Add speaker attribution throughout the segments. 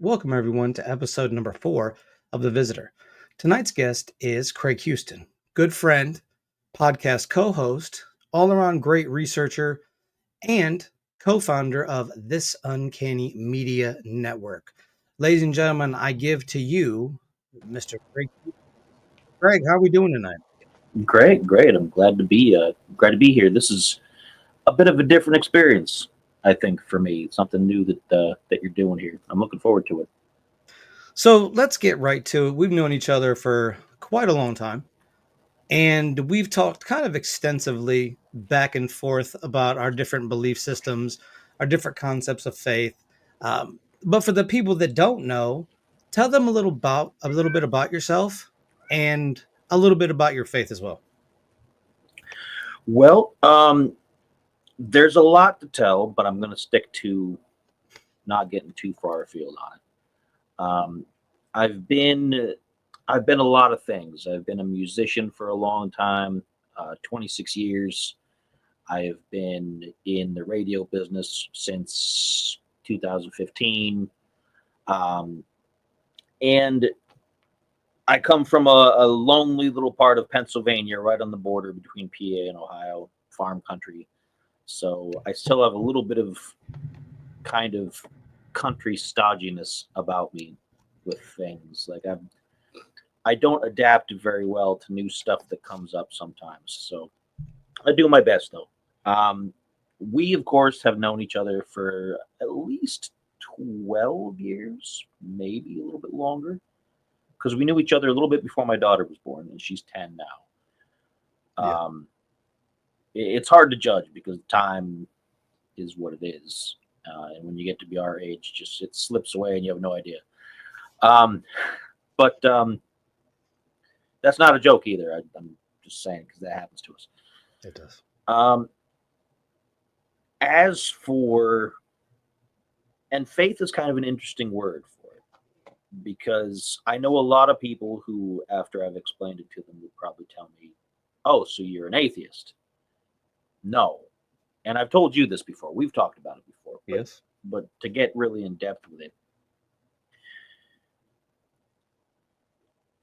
Speaker 1: Welcome, everyone, to episode number 4 of The Visitor. Tonight's guest is Craig Huston, good friend, podcast co host, all around great researcher, and co founder of This Uncanny Media Network. Ladies and gentlemen, I give to you Mr. Craig. Craig, how are we doing tonight?
Speaker 2: Great, great. I'm glad to be here. This is a bit of a different experience, I think, for me. Something new that you're doing here. I'm looking forward to it.
Speaker 1: So let's get right to it. We've known each other for quite a long time. And we've talked kind of extensively back and forth about our different belief systems, our different concepts of faith. But for the people that don't know, tell them a little bit about yourself and a little bit about your faith as well.
Speaker 2: Well, there's a lot to tell, but I'm going to stick to not getting too far afield on it. I've been I've been a lot of things. I've been a musician for a long time, 26 years. I have been in the radio business since 2015. Um, and I come from a lonely little part of Pennsylvania, right on the border between PA and Ohio, farm country. So I still have a little bit of kind of country stodginess about me with things. I don't adapt very well to new stuff that comes up sometimes. So I do my best though. Um, we of course have known each other for at least 12 years, maybe a little bit longer, because we knew each other a little bit before my daughter was born, and she's 10 now.
Speaker 1: Yeah.
Speaker 2: It's hard to judge because time is what it is, and when you get to be our age, just it slips away and you have no idea. Um, but that's not a joke either. I'm just saying because that happens to us.
Speaker 1: It does.
Speaker 2: Um, as for and faith is kind of an interesting word for it because I know a lot of people who, after I've explained it to them, would probably tell me, "Oh, so you're an atheist?" No, and I've told you this before. We've talked about it before, but
Speaker 1: Yes.
Speaker 2: but to get really in depth with it,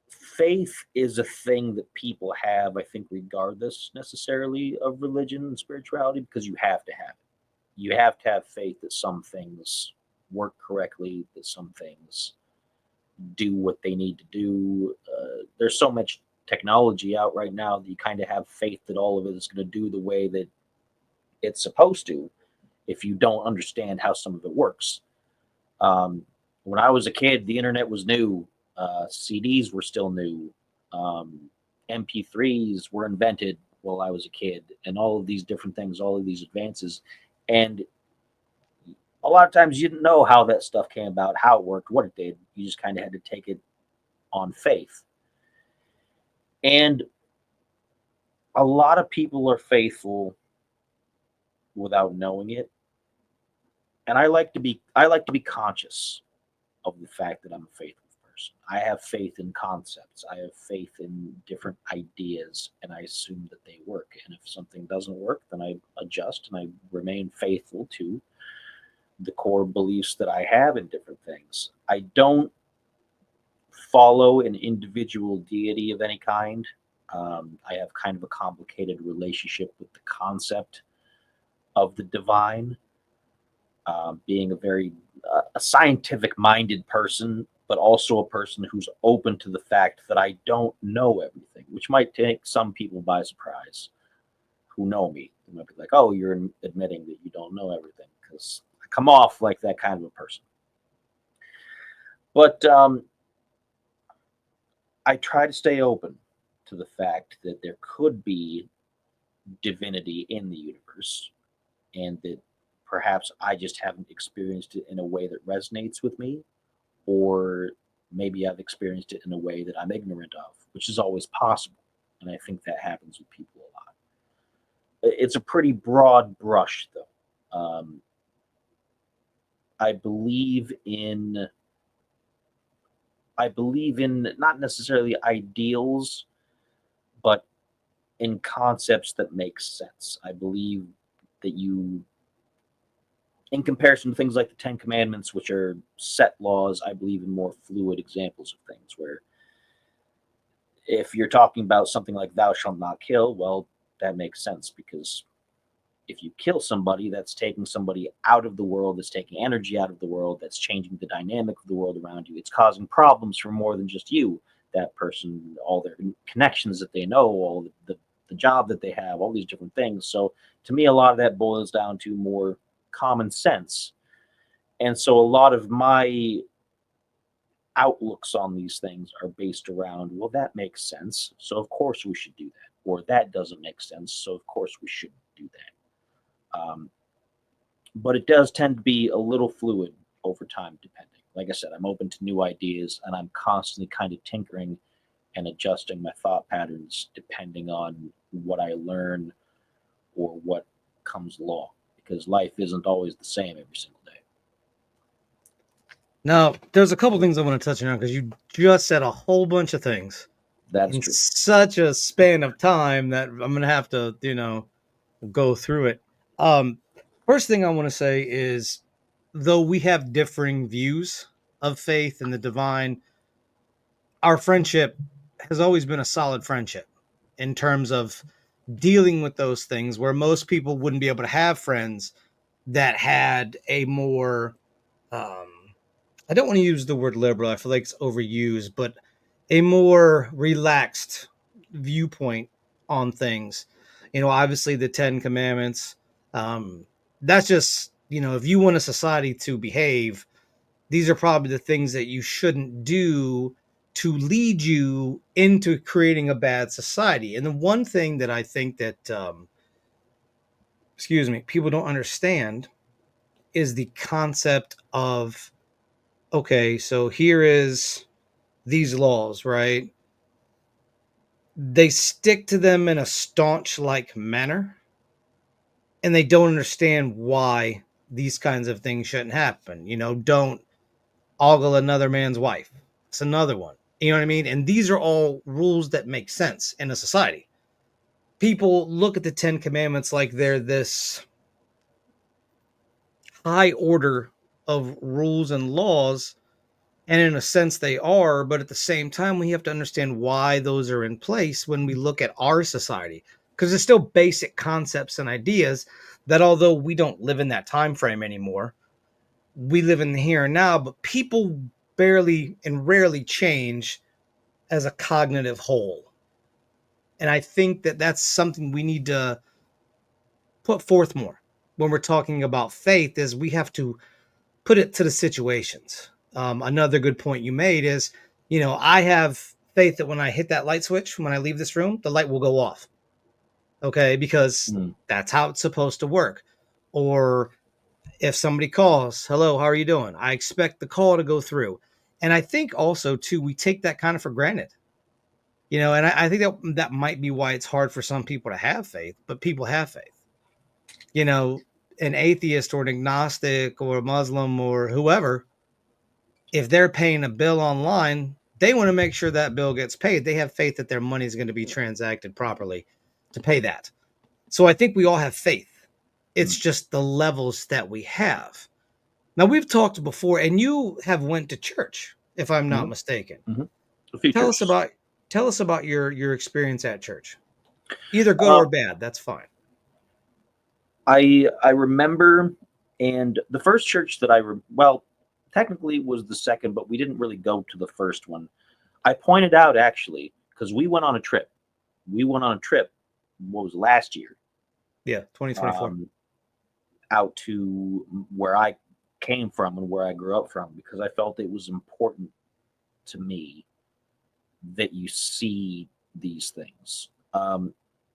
Speaker 2: faith is a thing that people have, I think, regardless necessarily of religion and spirituality, because you have to have it. You have to have faith that some things work correctly, that some things do what they need to do. There's so much technology out right now that you kind of have faith that all of it is going to do the way that it's supposed to if you don't understand how some of it works. Um, when I was a kid, the internet was new, CDs were still new, um, MP3s were invented while I was a kid, and all of these different things, all of these advances. And a lot of times you didn't know how that stuff came about, how it worked, what it did. You just kind of had to take it on faith. And a lot of people are faithful without knowing it. And I like to be conscious of the fact that I'm a faithful person. I have faith in concepts. I have faith in different ideas, and I assume that they work. And if something doesn't work, then I adjust and I remain faithful to the core beliefs that I have in different things. I don't follow an individual deity of any kind. I have kind of a complicated relationship with the concept of the divine, being a scientific minded person, but also a person who's open to the fact that I don't know everything, which might take some people by surprise who know me. They might be like, "Oh, you're admitting that you don't know everything," because I come off like that kind of a person. But I try to stay open to the fact that there could be divinity in the universe and that perhaps I just haven't experienced it in a way that resonates with me, or maybe I've experienced it in a way that I'm ignorant of, which is always possible. And I think that happens with people a lot. It's a pretty broad brush, though. I believe in I believe in not necessarily ideals, but in concepts that make sense. I believe that you in comparison to things like the Ten Commandments, which are set laws, I believe in more fluid examples of things where if you're talking about something like thou shalt not kill, well, that makes sense because if you kill somebody, that's taking somebody out of the world, that's taking energy out of the world, that's changing the dynamic of the world around you. It's causing problems for more than just you, that person, all their connections that they know, all the job that they have, all these different things. So to me, a lot of that boils down to more common sense. And so a lot of my outlooks on these things are based around, well, that makes sense. So of course we should do that. Or that doesn't make sense. So of course we shouldn't do that. But it does tend to be a little fluid over time, depending. Like I said, I'm open to new ideas and I'm constantly kind of tinkering and adjusting my thought patterns depending on what I learn or what comes along because life isn't always the same every single day.
Speaker 1: Now, there's a couple things I want to touch on because you just said a whole bunch of things
Speaker 2: That's
Speaker 1: in
Speaker 2: true.
Speaker 1: such a span of time that I'm going to have to, go through it. Um, First thing I want to say is, though we have differing views of faith and the divine, our friendship has always been a solid friendship in terms of dealing with those things where most people wouldn't be able to have friends that had a more um, I don't want to use the word liberal. I feel like it's overused, but a more relaxed viewpoint on things. Obviously the Ten Commandments. Um, that's just if you want a society to behave, these are probably the things that you shouldn't do to lead you into creating a bad society. And the one thing that I think that excuse me, people don't understand is the concept of okay, so here is these laws, right? They stick to them in a staunch like manner, and they don't understand why these kinds of things shouldn't happen. Don't ogle another man's wife. It's another one. You know what I mean? And these are all rules that make sense in a society. People look at the Ten Commandments like they're this high order of rules and laws. And in a sense, they are. But at the same time, we have to understand why those are in place when we look at our society. Because there's still basic concepts and ideas that, although we don't live in that time frame anymore, we live in the here and now. But people barely and rarely change as a cognitive whole. And I think that that's something we need to put forth more when we're talking about faith is we have to put it to the situations. Another good point you made is, I have faith that when I hit that light switch, when I leave this room, the light will go off. Okay. Because
Speaker 2: Mm,
Speaker 1: that's how it's supposed to work. Or if somebody calls, hello, how are you doing? I expect the call to go through. And I think also, too, we take that kind of for granted, and I think that might be why it's hard for some people to have faith, but people have faith. You know, an atheist or an agnostic or a Muslim or whoever, if they're paying a bill online, they want to make sure that bill gets paid. They have faith that their money is going to be transacted properly to pay that. So I think we all have faith.
Speaker 2: mm,
Speaker 1: It's just the levels that we have. Now we've talked before, and you have went to church, if I'm not
Speaker 2: mhm,
Speaker 1: mistaken.
Speaker 2: mhm. A few
Speaker 1: Tell us
Speaker 2: churches.
Speaker 1: about tell us about your experience at church, either good
Speaker 2: Uh,
Speaker 1: or bad. That's fine.
Speaker 2: I remember, and the first church that well, technically was the second, but we didn't really go to the first one. I pointed out actually because we went on a trip. We went on a trip. What was last year?
Speaker 1: Yeah, 2024.
Speaker 2: Um, Out to where I came from and where I grew up from because I felt it was important to me that you see these things.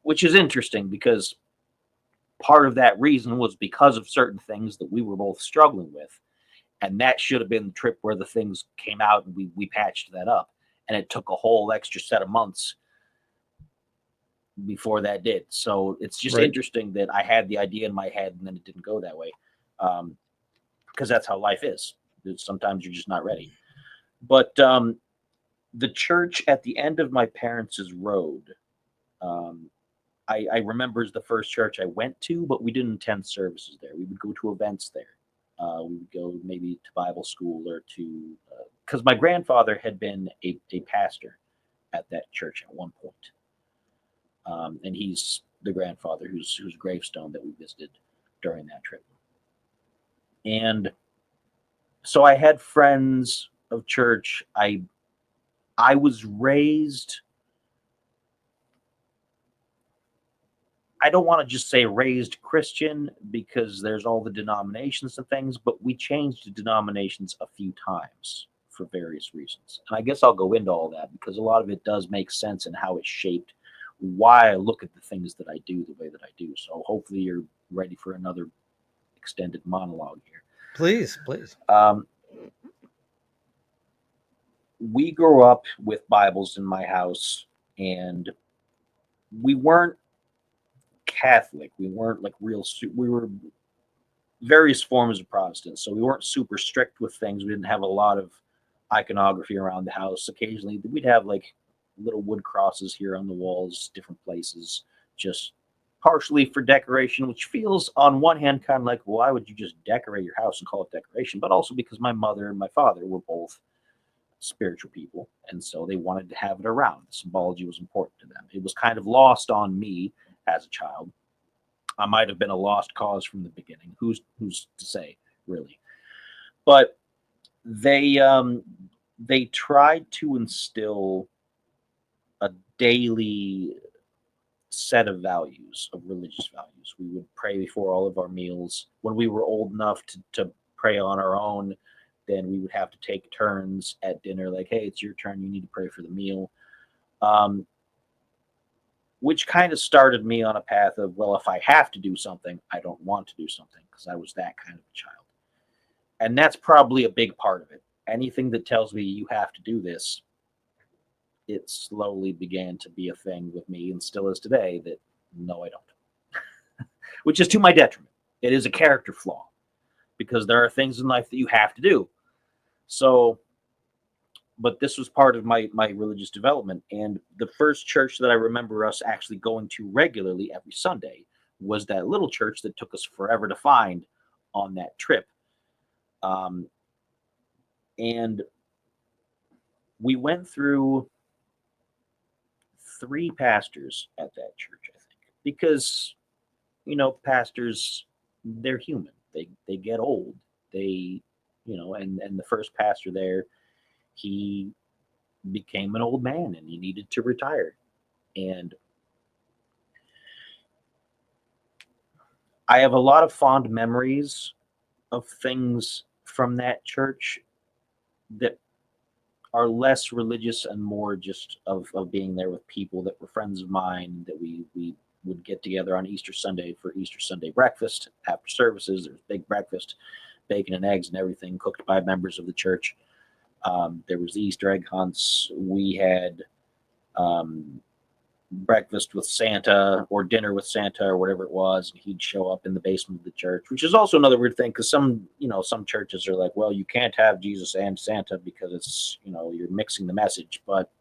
Speaker 2: Which is interesting because part of that reason was because of certain things that we were both struggling with. And that should have been the trip where the things came out and we patched that up. And it took a whole extra set of months before that did. So it's just
Speaker 1: Right.
Speaker 2: interesting that I had the idea in my head and then it didn't go that way. Because that's how life is. Sometimes you're just not ready. But the church at the end of my parents' road, um, I remember is the first church I went to, but we didn't attend services there. We would go to events there. We would go maybe to Bible school or to, because my grandfather had been a pastor at that church at one point. And he's the grandfather whose gravestone that we visited during that trip. And so I had friends of church. I was raised, I don't want to just say raised Christian because there's all the denominations and things, but we changed denominations a few times for various reasons. And I guess I'll go into all that because a lot of it does make sense and how it shaped why I look at the things that I do the way that I do. So hopefully you're ready for another extended monologue here.
Speaker 1: Please, please.
Speaker 2: We grew up with Bibles in my house, and we weren't Catholic. We weren't like we were various forms of Protestants. So we weren't super strict with things. We didn't have a lot of iconography around the house. Occasionally, we'd have like little wood crosses here on the walls, different places, just partially for decoration, which feels on one hand kind of like, why would you just decorate your house and call it decoration? But also because my mother and my father were both spiritual people, and so they wanted to have it around. Symbology was important to them. It was kind of lost on me as a child. I might have been a lost cause from the beginning. Who's to say, really? But they tried to instill a daily set of values, of religious values. We would pray before all of our meals. When we were old enough to pray on our own, then we would have to take turns at dinner, like, hey, it's your turn. You need to pray for the meal. Um, which kind of started me on a path of, well, if I have to do something, I don't want to do something because I was that kind of a child. And that's probably a big part of it. Anything that tells me you have to do this, it slowly began to be a thing with me and still is today that no, I don't. Which is to my detriment. It is a character flaw because there are things in life that you have to do. So, but this was part of my religious development. And the first church that I remember us actually going to regularly every Sunday was that little church that took us forever to find on that trip. Um, and we went through three pastors at that church, I think, because pastors, they're human. They get old. They, and the first pastor there, he became an old man and he needed to retire. And I have a lot of fond memories of things from that church that are less religious and more just of being there with people that were friends of mine that we would get together on Easter Sunday for Easter Sunday breakfast after services. There was big breakfast, bacon and eggs and everything cooked by members of the church. There was the Easter egg hunts. We had um, breakfast with Santa or dinner with Santa or whatever it was. And he'd show up in the basement of the church, which is also another weird thing because some churches are like, well, you can't have Jesus and Santa because it's, you're mixing the message. But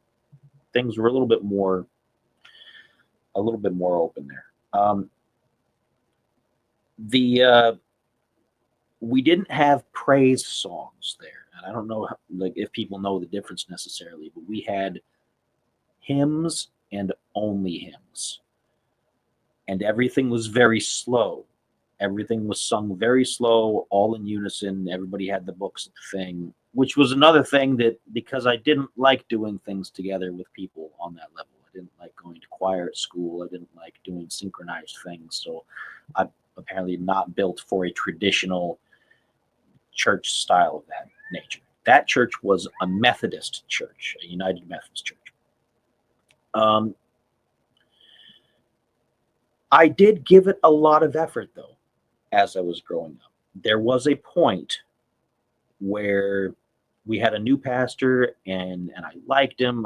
Speaker 2: things were a little bit more open there. The We didn't have praise songs there, and I don't know like if people know the difference necessarily, but we had hymns and only hymns, and everything was very slow. Everything was sung very slow, all in unison. Everybody had the books at the thing, which was another thing that because I didn't like doing things together with people on that level. I didn't like going to choir at school. I didn't like doing synchronized things. So I'm apparently not built for a traditional church style of that nature. That church was a Methodist church, a United Methodist church. Um, I did give it a lot of effort though as I was growing up. There was a point where we had a new pastor and I liked him.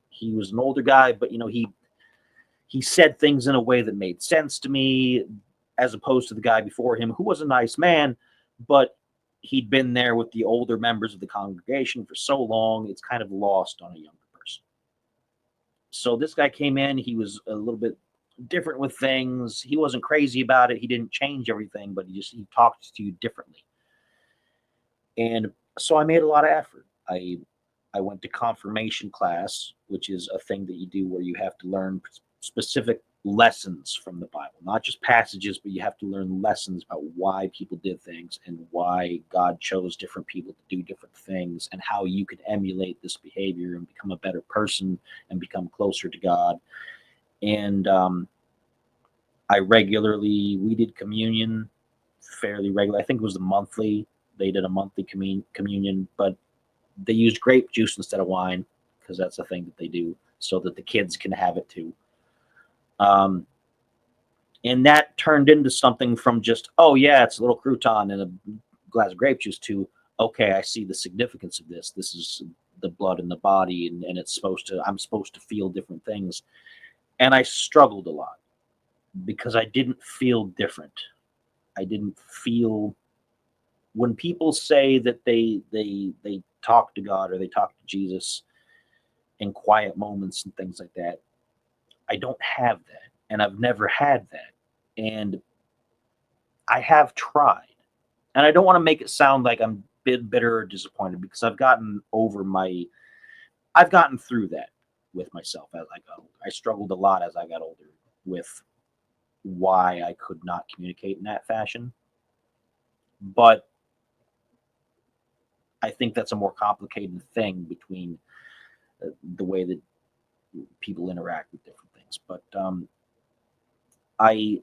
Speaker 2: He was an older guy, but he said things in a way that made sense to me as opposed to the guy before him who was a nice man, but he'd been there with the older members of the congregation for so long, it's kind of lost on a younger person. So this guy came in, he was a little bit different with things. He wasn't crazy about it. He didn't change everything, but he talked to you differently. And so I made a lot of effort. I went to confirmation class, which is a thing that you do where you have to learn specific lessons from the Bible, not just passages, but you have to learn lessons about why people did things and why God chose different people to do different things and how you could emulate this behavior and become a better person and become closer to God. And we did communion fairly regular. I think it was the monthly. They did a monthly communion, but they used grape juice instead of wine because that's a thing that they do so that the kids can have it too. Um, and that turned into something from just, oh yeah, it's a little crouton and a glass of grape juice to, okay, I see the significance of this. This is the blood in the body, and I'm supposed to feel different things. And I struggled a lot because I didn't feel different. I didn't feel when people say that they talk to God or they talk to Jesus in quiet moments and things like that. I don't have that, and I've never had that. And I have tried. And I don't want to make it sound like I'm bitter or disappointed because I've gotten through that with myself as I got older. I struggled a lot as I got older with why I could not communicate in that fashion. But I think that's a more complicated thing between the way that people interact with different things. But I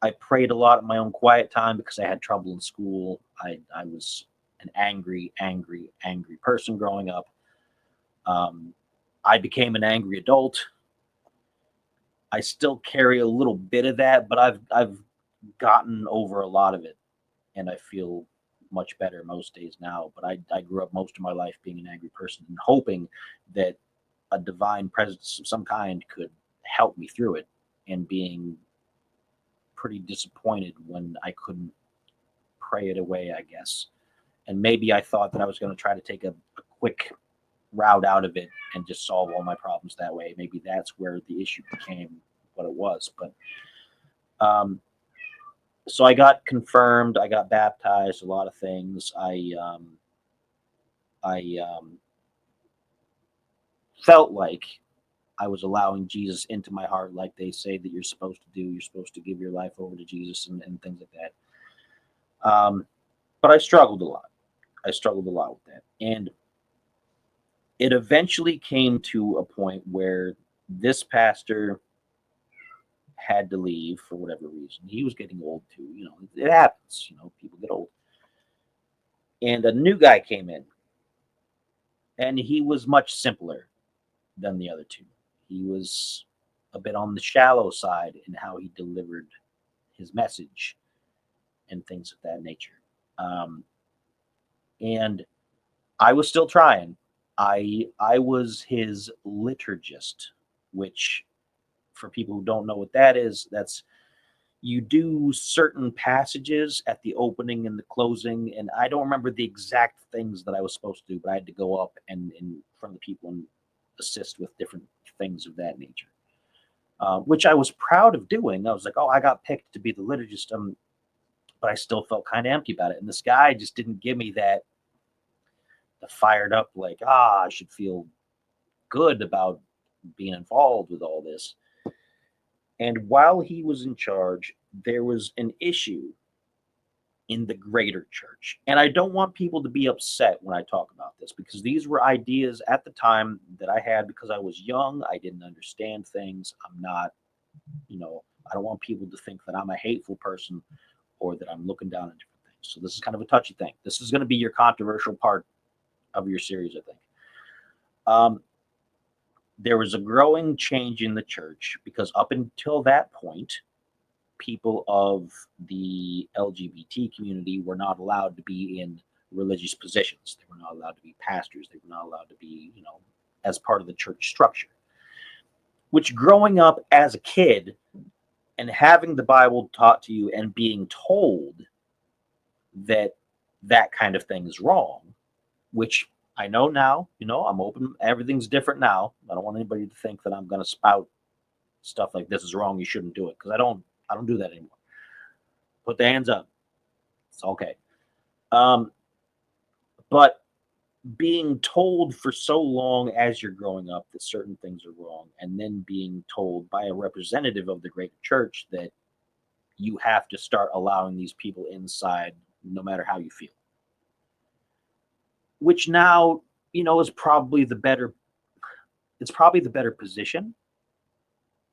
Speaker 2: I prayed a lot in my own quiet time because I had trouble in school. I was an angry, angry, angry person growing up. Um, I became an angry adult. I still carry a little bit of that, but I've gotten over a lot of it, and I feel much better most days now. But I grew up most of my life being an angry person and hoping that a divine presence of some kind could help me through it, and being pretty disappointed when I couldn't pray it away, I guess. And maybe I thought that I was going to try to take a quick route out of it and just solve all my problems that way. Maybe that's where the issue became what it was. But um, so I got confirmed, I got baptized, a lot of things. I felt like I was allowing Jesus into my heart, like they say that you're supposed to do. You're supposed to give your life over to Jesus and things like that. But I struggled a lot. I struggled a lot with that. And it eventually came to a point where this pastor had to leave for whatever reason. He was getting old too. It happens. People get old. And a new guy came in, and he was much simpler than the other two. He was a bit on the shallow side in how he delivered his message and things of that nature. Um, and I was still trying. I was his liturgist, which for people who don't know what that is, that's you do certain passages at the opening and the closing, and I don't remember the exact things that I was supposed to do, but I had to go up and in front of the people and assist with different things of that nature, which I was proud of doing. I was like, oh, I got picked to be the liturgist, but I still felt kind of empty about it. And this guy just didn't give me that the fired up like, I should feel good about being involved with all this. And while he was in charge, there was an issue in the greater church. And I don't want people to be upset when I talk about this because these were ideas at the time that I had because I was young. I didn't understand things. I'm not, I don't want people to think that I'm a hateful person or that I'm looking down on different things. So this is kind of a touchy thing. This is going to be your controversial part of your series, I think. Um, there was a growing change in the church because up until that point, people of the LGBT community were not allowed to be in religious positions. They were not allowed to be pastors. They were not allowed to be, as part of the church structure. Which growing up as a kid and having the Bible taught to you and being told that that kind of thing is wrong, which I know now, I'm open. Everything's different now. I don't want anybody to think that I'm going to spout stuff like this is wrong, you shouldn't do it, because I don't do that anymore. Put the hands up. It's okay. Um, but being told for so long as you're growing up that certain things are wrong, and then being told by a representative of the great church that you have to start allowing these people inside no matter how you feel, which now, is probably the better, it's probably the better position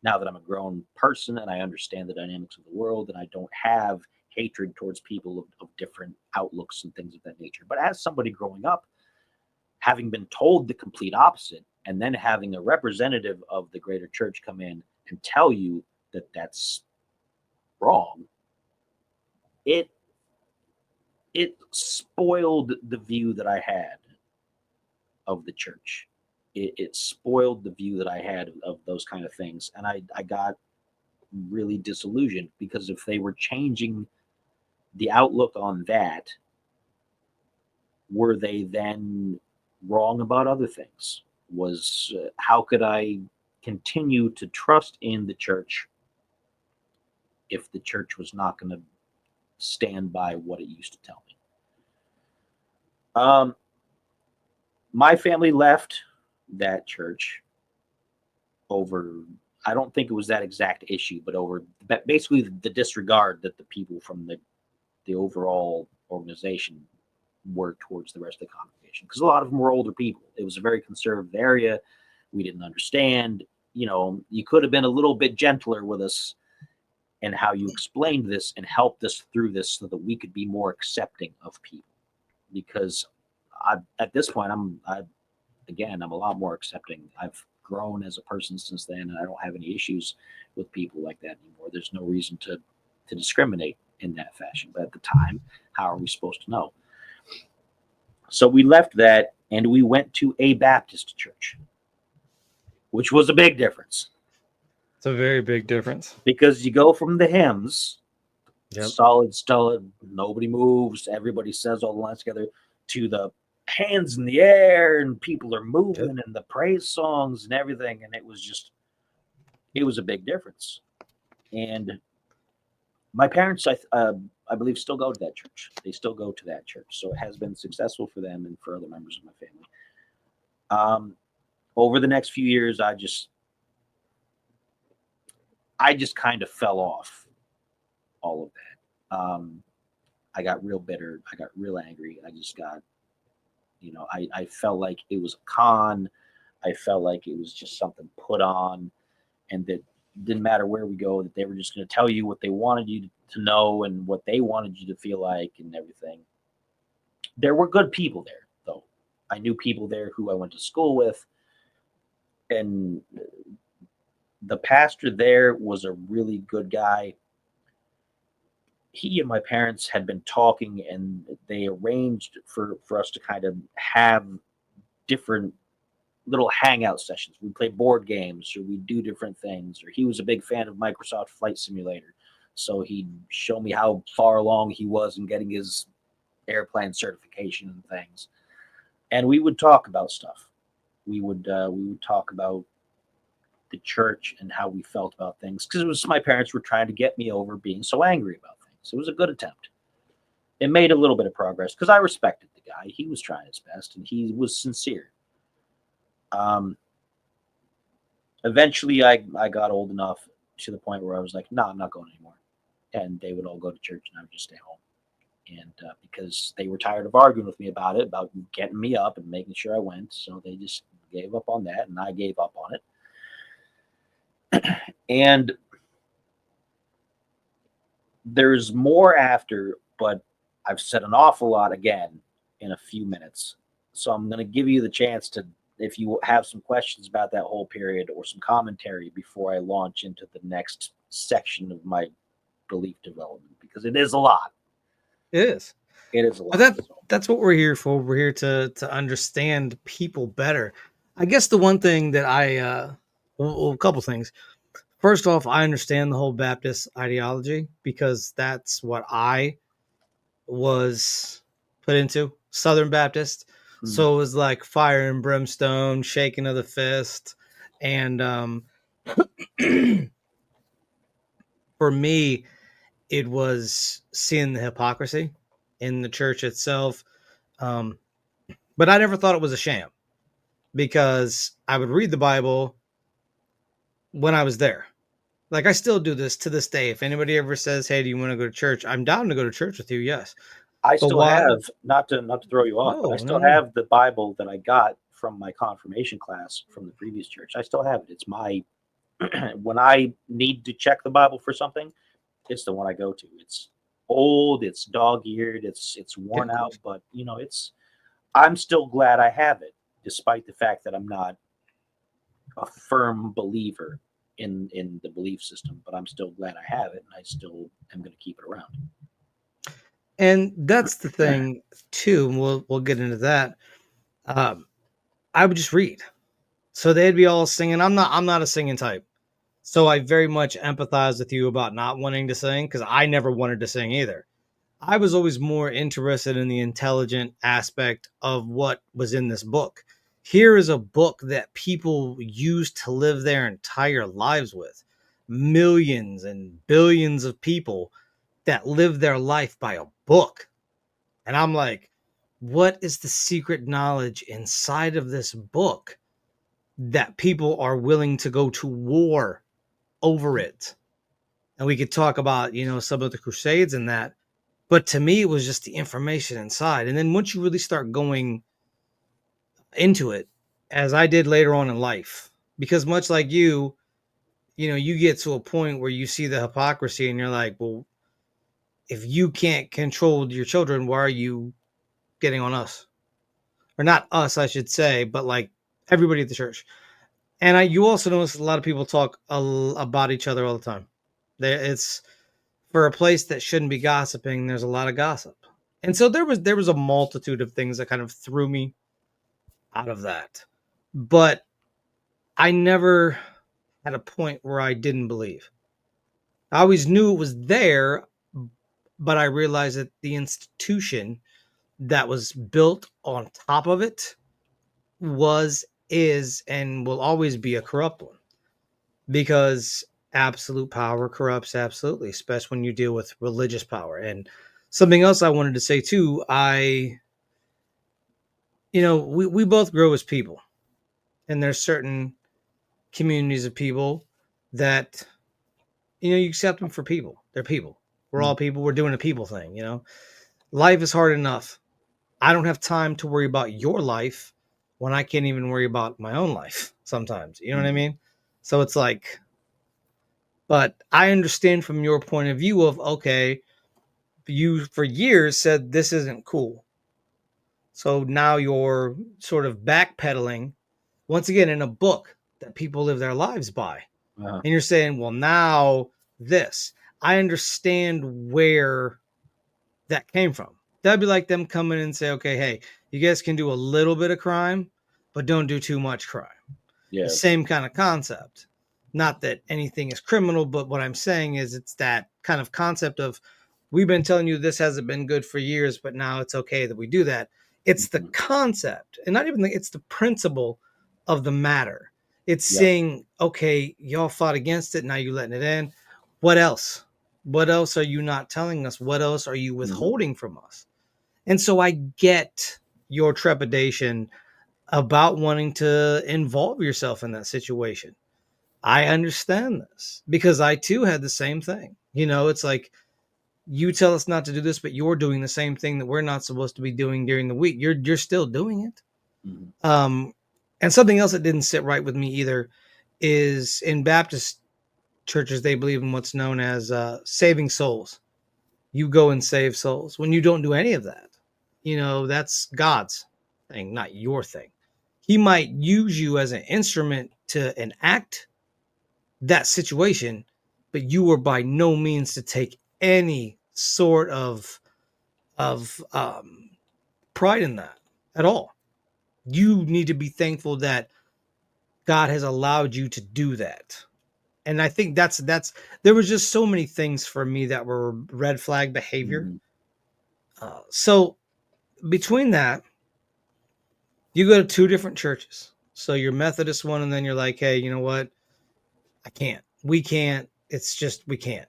Speaker 2: now that I'm a grown person and I understand the dynamics of the world and I don't have hatred towards people of different outlooks and things of that nature. But as somebody growing up, having been told the complete opposite, and then having a representative of the greater church come in and tell you that that's wrong, it it spoiled the view that I had of the church. It spoiled the view that I had of those kind of things, and I got really disillusioned, because if they were changing the outlook on that, were they then wrong about other things? Was How could I continue to trust in the church if the church was not going to stand by what it used to tell me? Um, my family left that church over, I don't think it was that exact issue, but over basically the disregard that the people from the overall organization were towards the rest of the congregation, because a lot of them were older people. It was a very conservative area. We didn't understand. You could have been a little bit gentler with us and how you explained this and helped us through this so that we could be more accepting of people. Because at this point, I'm a lot more accepting. I've grown as a person since then, and I don't have any issues with people like that anymore. There's no reason to discriminate in that fashion. But at the time, how are we supposed to know? So we left that and we went to a Baptist church, which was a big difference,
Speaker 1: It's a very big difference.
Speaker 2: because you go from the hymns,
Speaker 1: Yep.
Speaker 2: solid, stolid, nobody moves, everybody says all the lines together, to the hands in the air and people are
Speaker 1: Yep.
Speaker 2: moving and the praise songs and everything. And it was a big difference. And my parents, I believe, still go to that church. They still go to that church. So it has been successful for them and for other members of my family. Um, Over the next few years, I just kind of fell off all of that. I got real bitter. I got real angry. I just got, I felt like it was a con. I felt like it was just something put on, and that didn't matter where we go, that they were just going to tell you what they wanted you to know and what they wanted you to feel like and everything. There were good people there, though. I knew people there who I went to school with, and the pastor there was a really good guy. He and my parents had been talking, and they arranged for us to kind of have different little hangout sessions. We play board games, or we do different things. Or he was a big fan of Microsoft Flight Simulator, so he'd show me how far along he was in getting his airplane certification and things. And we would talk about stuff. We would talk about the church and how we felt about things, because it was, my parents were trying to get me over being so angry about things. It was a good attempt. It made a little bit of progress because I respected the guy. He was trying his best and he was sincere. Um, Eventually, I got old enough to the point where I was like, no, I'm not going anymore. And they would all go to church and I would just stay home. And because they were tired of arguing with me about it, about getting me up and making sure I went. So they just gave up on that and I gave up on it. And there's more after, but I've said an awful lot again in a few minutes. So I'm going to give you the chance to, if you have some questions about that whole period or some commentary before I launch into the next section of my belief development, because it is a lot.
Speaker 1: It is.
Speaker 2: It is a
Speaker 1: But
Speaker 2: lot.
Speaker 1: that
Speaker 2: So,
Speaker 1: that's what we're here for. We're here to understand people better. I guess the one thing that well, a couple things. First off, I understand the whole Baptist ideology because that's what I was put into, Southern Baptist.
Speaker 2: mm,
Speaker 1: So it was like fire and brimstone, shaking of the fist, and For me, it was seeing the hypocrisy in the church itself. Um, but I never thought it was a sham because I would read the Bible when I was there. Like I still do this to this day. If anybody ever says, "Hey, do you want to go to church?" I'm down to go to church with you. Yes,
Speaker 2: I
Speaker 1: but
Speaker 2: still
Speaker 1: why?
Speaker 2: have, not to throw you off, but I
Speaker 1: No, no,
Speaker 2: still
Speaker 1: no.
Speaker 2: have the Bible that I got from my confirmation class from the previous church. I still have it. It's my when I need to check the Bible for something, it's the one I go to. It's old, it's dog-eared, it's
Speaker 1: Yeah,
Speaker 2: worn
Speaker 1: of
Speaker 2: out,
Speaker 1: course.
Speaker 2: but I'm still glad I have it, despite the fact that I'm not a firm believer in the belief system. But I'm still glad I have it, and I still am going to keep it around.
Speaker 1: And that's the thing too. And we'll get into that. Um, I would just read. So they'd be all singing. I'm not a singing type. So I very much empathize with you about not wanting to sing because I never wanted to sing either. I was always more interested in the intelligent aspect of what was in this book. Here is a book that people used to live their entire lives with. Millions and billions of people that live their life by a book. And I'm like, what is the secret knowledge inside of this book that people are willing to go to war over it? And we could talk about, some of the crusades and that. But to me, it was just the information inside. And then once you really start going into it, as I did later on in life, because much like you get to a point where you see the hypocrisy and you're like, well, if you can't control your children, why are you getting on us? Or not us, I should say, but like everybody at the church. And you also notice a lot of people talk about each other all the time. It's for a place that shouldn't be gossiping. There's a lot of gossip, and so there was a multitude of things that kind of threw me out of that. But I never had a point where I didn't believe. I always knew it was there, but I realized that the institution that was built on top of it was, is, and will always be a corrupt one because absolute power corrupts absolutely, especially when you deal with religious power. And something else I wanted to say too, we both grow as people, and there's certain communities of people that you accept them for people. They're people. We're all
Speaker 2: Mm.
Speaker 1: people. We're doing a people thing. Life is hard enough. I don't have time to worry about your life when I can't even worry about my own life sometimes. You know what I
Speaker 2: Mhm.
Speaker 1: mean? So it's like, but I understand from your point of view of, okay, you for years said this isn't cool. So now you're sort of backpedaling once again in a book that people live their lives by.
Speaker 2: Uh,
Speaker 1: And you're saying, well, now this. I understand where that came from. That'd be like them coming and say, okay, hey, you guys can do a little bit of crime, but don't do too much crime. The
Speaker 2: yeah.
Speaker 1: same kind of concept. Not that anything is criminal, but what I'm saying is it's that kind of concept of we've been telling you this hasn't been good for years, but now it's okay that we do that. It's the
Speaker 2: Mhm.
Speaker 1: concept, and not even it's the principle of the matter. It's
Speaker 2: Yep.
Speaker 1: saying, okay, y'all fought against it, now you're letting it in. What else? What else are you not telling us? What else are you
Speaker 2: Mhm.
Speaker 1: withholding from us? And so I get your trepidation about wanting to involve yourself in that situation. I understand this because I too had the same thing. It's like you tell us not to do this, but you're doing the same thing that we're not supposed to be doing during the week. You're still doing it.
Speaker 2: Mhm.
Speaker 1: Um, and something else that didn't sit right with me either is in Baptist churches they believe in what's known as saving souls. You go and save souls when you don't do any of that. That's God's thing, not your thing. He might use you as an instrument to enact that situation, but you were by no means to take any sort of pride in that at all. You need to be thankful that God has allowed you to do that. And I think that's there was just so many things for me that were red flag behavior.
Speaker 2: Mhm.
Speaker 1: So between that, you go to two different churches. So you're Methodist one, and then you're like, hey, you know what? I can't. We can't. It's just we can't.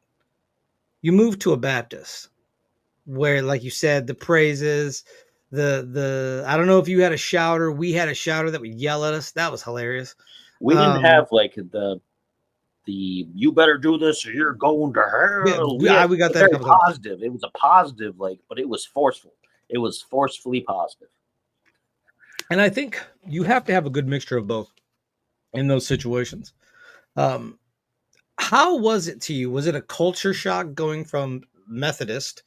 Speaker 1: You move to a Baptist where, like you said, the praises, the I don't know if you had a shouter. We had a shouter that would yell at us. That was hilarious.
Speaker 2: We didn't
Speaker 1: Um,
Speaker 2: have like the you better do this or you're going to
Speaker 1: yeah,
Speaker 2: hell.
Speaker 1: we, I, we got
Speaker 2: A
Speaker 1: that a
Speaker 2: very
Speaker 1: couple times.
Speaker 2: positive. It was a positive, like, but it was forceful. It was forcefully positive.
Speaker 1: And I think you have to have a good mixture of both in those situations. Um, how was it to you? Was it a culture shock going from Methodist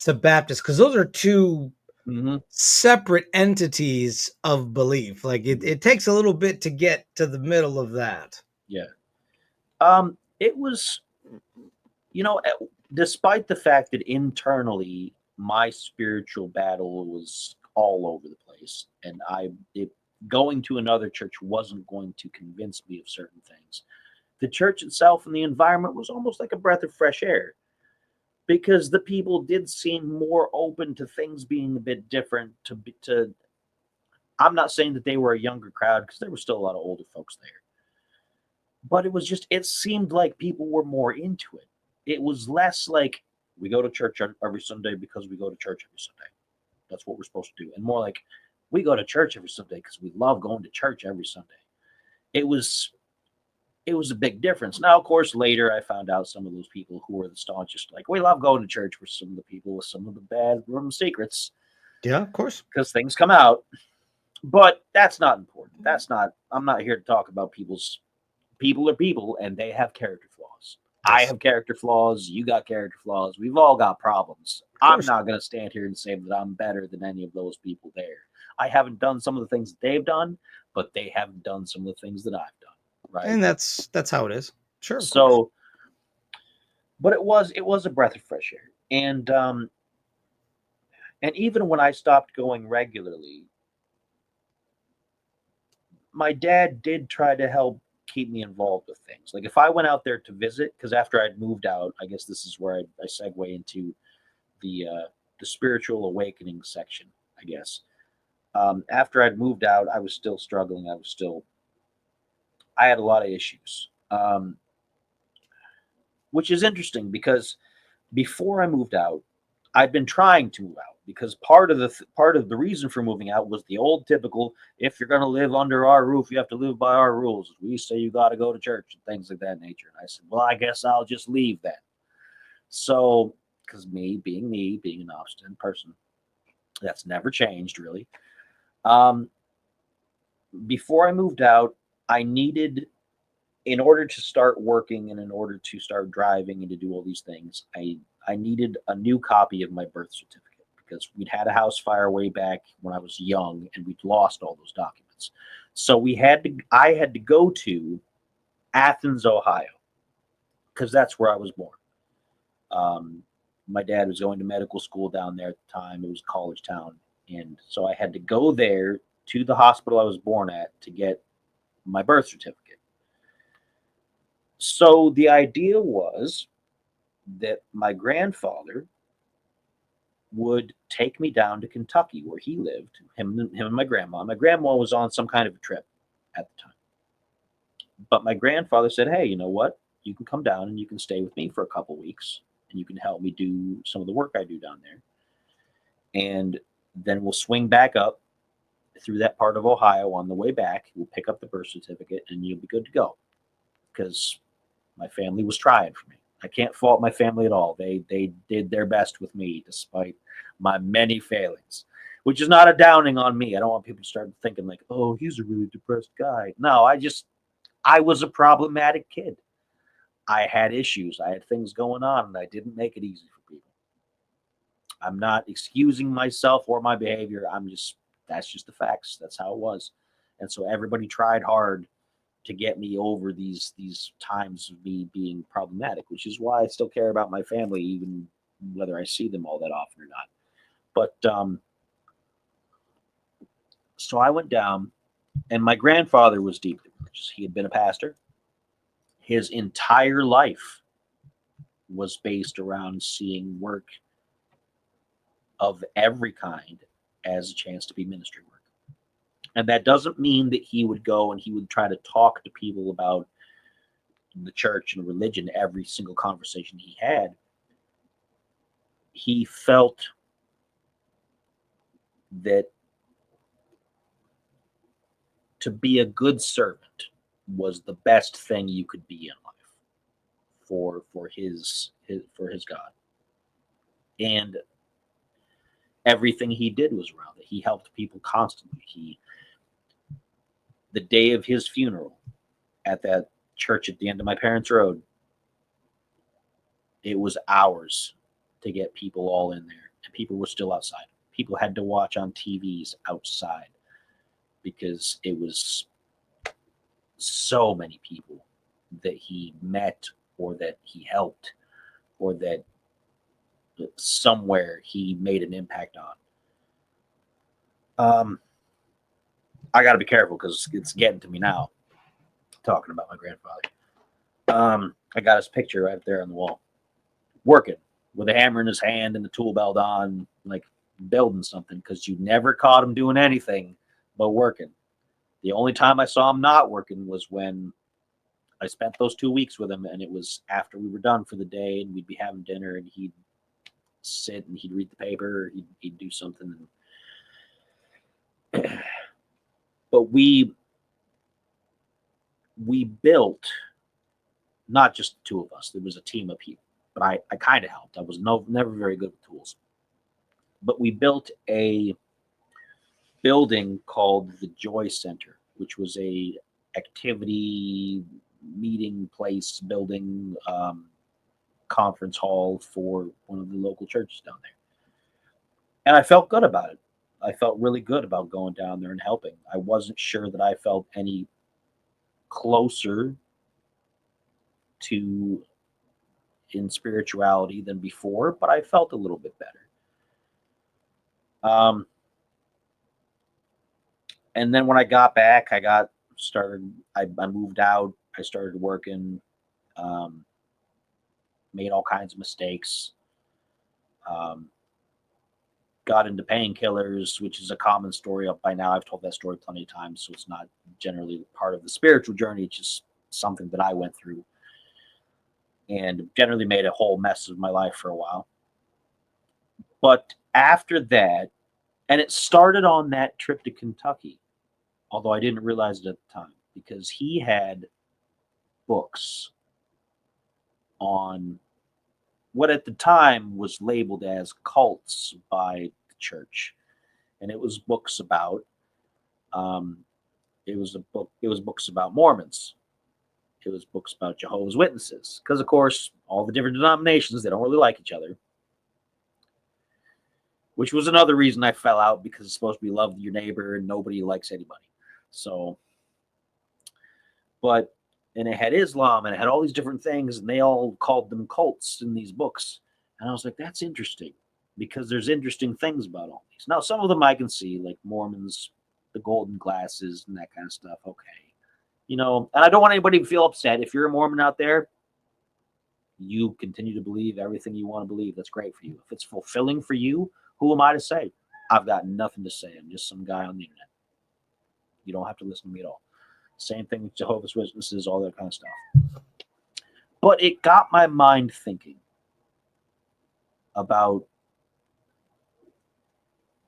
Speaker 1: to Baptist? Because those are two
Speaker 2: Hmm.
Speaker 1: separate entities of belief. Like it takes a little bit to get to the middle of that.
Speaker 2: Yeah. It was, you know, despite the fact that internally my spiritual battle was all over the place, and going to another church wasn't going to convince me of certain things. The church itself and the environment was almost like a breath of fresh air because the people did seem more open to things being a bit different. I'm not saying that they were a younger crowd because there were still a lot of older folks there, but it seemed like people were more into it. It was less like we go to church every Sunday because we go to church every Sunday. That's what we're supposed to do, and more like we go to church every Sunday because we love going to church every Sunday. It was it was a big difference. Now, of course, later I found out some of those people who were the staunchest, like we love going to church, were some of the people with some of the bad room secrets
Speaker 1: Yeah, of course.
Speaker 2: because things come out. But that's not important. That's not. I'm not here to talk about people are people, and they have character flaws. I
Speaker 1: Yes,
Speaker 2: have character flaws. You got character flaws. We've all got problems.
Speaker 1: of
Speaker 2: I'm
Speaker 1: course.
Speaker 2: not going to stand here and say that I'm better than any of those people there. I haven't done some of the things that they've done, but they haven't done some of the things that I've done. Right.
Speaker 1: And that's how it is. Sure, of course.
Speaker 2: So, but it was a breath of fresh air, and even when I stopped going regularly, my dad did try to help keep me involved with things. Like if I went out there to visit, because after I'd moved out, I guess this is where I segue into the spiritual awakening section. I guess after I'd moved out, I was still struggling. I had a lot of issues, which is interesting because before I moved out, I'd been trying to move out because part of the reason for moving out was the old typical, if you're going to live under our roof, you have to live by our rules. We say you got to go to church and things like that nature. And I said, well, I guess I'll just leave then. So, because me being an obstinate person, that's never changed really. Um, Before I moved out, I needed, in order to start working and in order to start driving and to do all these things, I needed a new copy of my birth certificate because we'd had a house fire way back when I was young and we'd lost all those documents. So I had to go to Athens, Ohio, because that's where I was born. Um, my dad was going to medical school down there at the time. It was a college town, and so I had to go there to the hospital I was born at to get my birth certificate. So the idea was that my grandfather would take me down to Kentucky where he lived, him and my grandma. My grandma was on some kind of a trip at the time. But my grandfather said, "Hey, you know what? You can come down and you can stay with me for a couple weeks and you can help me do some of the work I do down there. And then we'll swing back up through that part of Ohio on the way back. We'll pick up the birth certificate and you'll be good to go." Because my family was trying for me. I can't fault my family at all. They did their best with me despite my many failings, which is not a downing on me. I don't want people to start thinking like, "Oh, he's a really depressed guy." No, I was a problematic kid. I had issues. I had things going on, and I didn't make it easy for people. I'm not excusing myself or my behavior. That's just the facts. That's how it was. And so everybody tried hard to get me over these times of me being problematic, which is why I still care about my family, even whether I see them all that often or not. But so I went down, and my grandfather was deeply religious. He had been a pastor. His entire life was based around seeing work of every kind as a chance to be ministry work. And that doesn't mean that he would go and he would try to talk to people about, the church and religion, every single conversation he had, he felt that to be a good servant was the best thing you could be in life for his God. And everything he did was around it. He helped people constantly. He The day of his funeral at that church at the end of my parents' road, it was hours to get people all in there, and people were still outside. People had to watch on TVs outside because it was so many people that he met or that he helped or that somewhere he made an impact on. I got to be careful because it's getting to me now talking about my grandfather. I got his picture right there on the wall, working with a hammer in his hand and the tool belt on, like building something, because you never caught him doing anything but working. The only time I saw him not working was when I spent those 2 weeks with him, and it was after we were done for the day, and we'd be having dinner, and he'd sit and he'd read the paper, he'd do something. But we built, not just the two of us. There was a team of people, but I kind of helped. I was never very good with tools, but we built a building called the Joy Center, which was a activity meeting place building, conference hall for one of the local churches down there. And I felt good about it. I felt really good about going down there and helping. I wasn't sure that I felt any closer to in spirituality than before, but I felt a little bit better. Um, and then when I got back, I got started. I moved out. I started working. Um, Made all kinds of mistakes. Um, got into painkillers, which is a common story. Up by now, I've told that story plenty of times, so it's not generally part of the spiritual journey. It's just something that I went through, and generally made a whole mess of my life for a while. But after that, and it started on that trip to Kentucky, although I didn't realize it at the time, because he had books on what at the time was labeled as cults by the church, and it was books about um, it was books about Mormons. It was books about Jehovah's Witnesses, because of course all the different denominations, they don't really like each other, which was another reason I fell out, because it's supposed to be love your neighbor and nobody likes anybody. So, but and it had Islam and it had all these different things, and they all called them cults in these books. And I was like, that's interesting, because there's interesting things about all these. Now, some of them I can see, like Mormons, the golden glasses, and that kind of stuff. Okay, and I don't want anybody to feel upset. If you're a Mormon out there, you continue to believe everything you want to believe. That's great for you. If it's fulfilling for you, who am I to say? I've got nothing to say. I'm just some guy on the internet. You don't have to listen to me at all. Same thing with Jehovah's Witnesses, all that kind of stuff. But it got my mind thinking about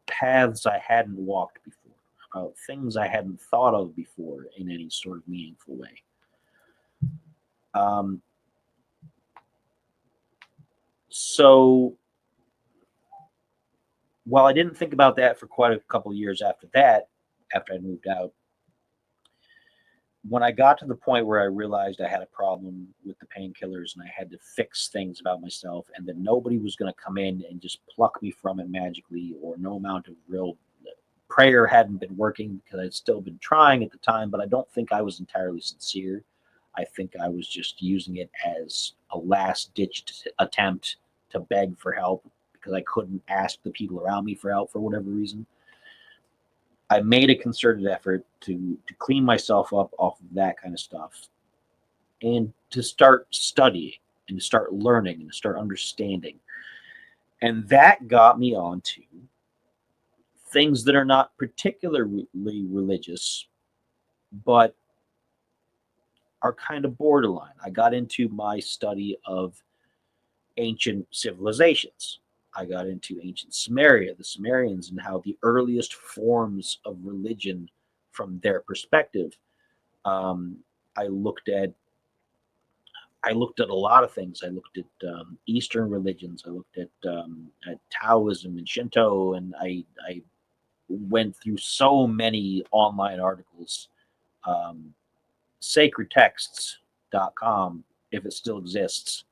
Speaker 2: paths I hadn't walked before, about things I hadn't thought of before in any sort of meaningful way. Um, so while I didn't think about that for quite a couple of years after that, after I moved out, when I got to the point where I realized I had a problem with the painkillers and I had to fix things about myself, and that nobody was going to come in and just pluck me from it magically, or no amount of real prayer hadn't been working, because I'd still been trying at the time, but I don't think I was entirely sincere. I think I was just using it as a last ditch attempt to beg for help, because I couldn't ask the people around me for help for whatever reason. I made a concerted effort to clean myself up off of that kind of stuff, and to start studying and to start learning and to start understanding. And that got me onto things that are not particularly religious, but are kind of borderline. I got into my study of ancient civilizations. I got into ancient Sumeria, the Sumerians, and how the earliest forms of religion from their perspective. Um, I looked at I looked at a lot of things. I looked at Eastern religions. I looked at Taoism and Shinto, and I went through so many online articles. Um, sacredtexts.com, if it still exists,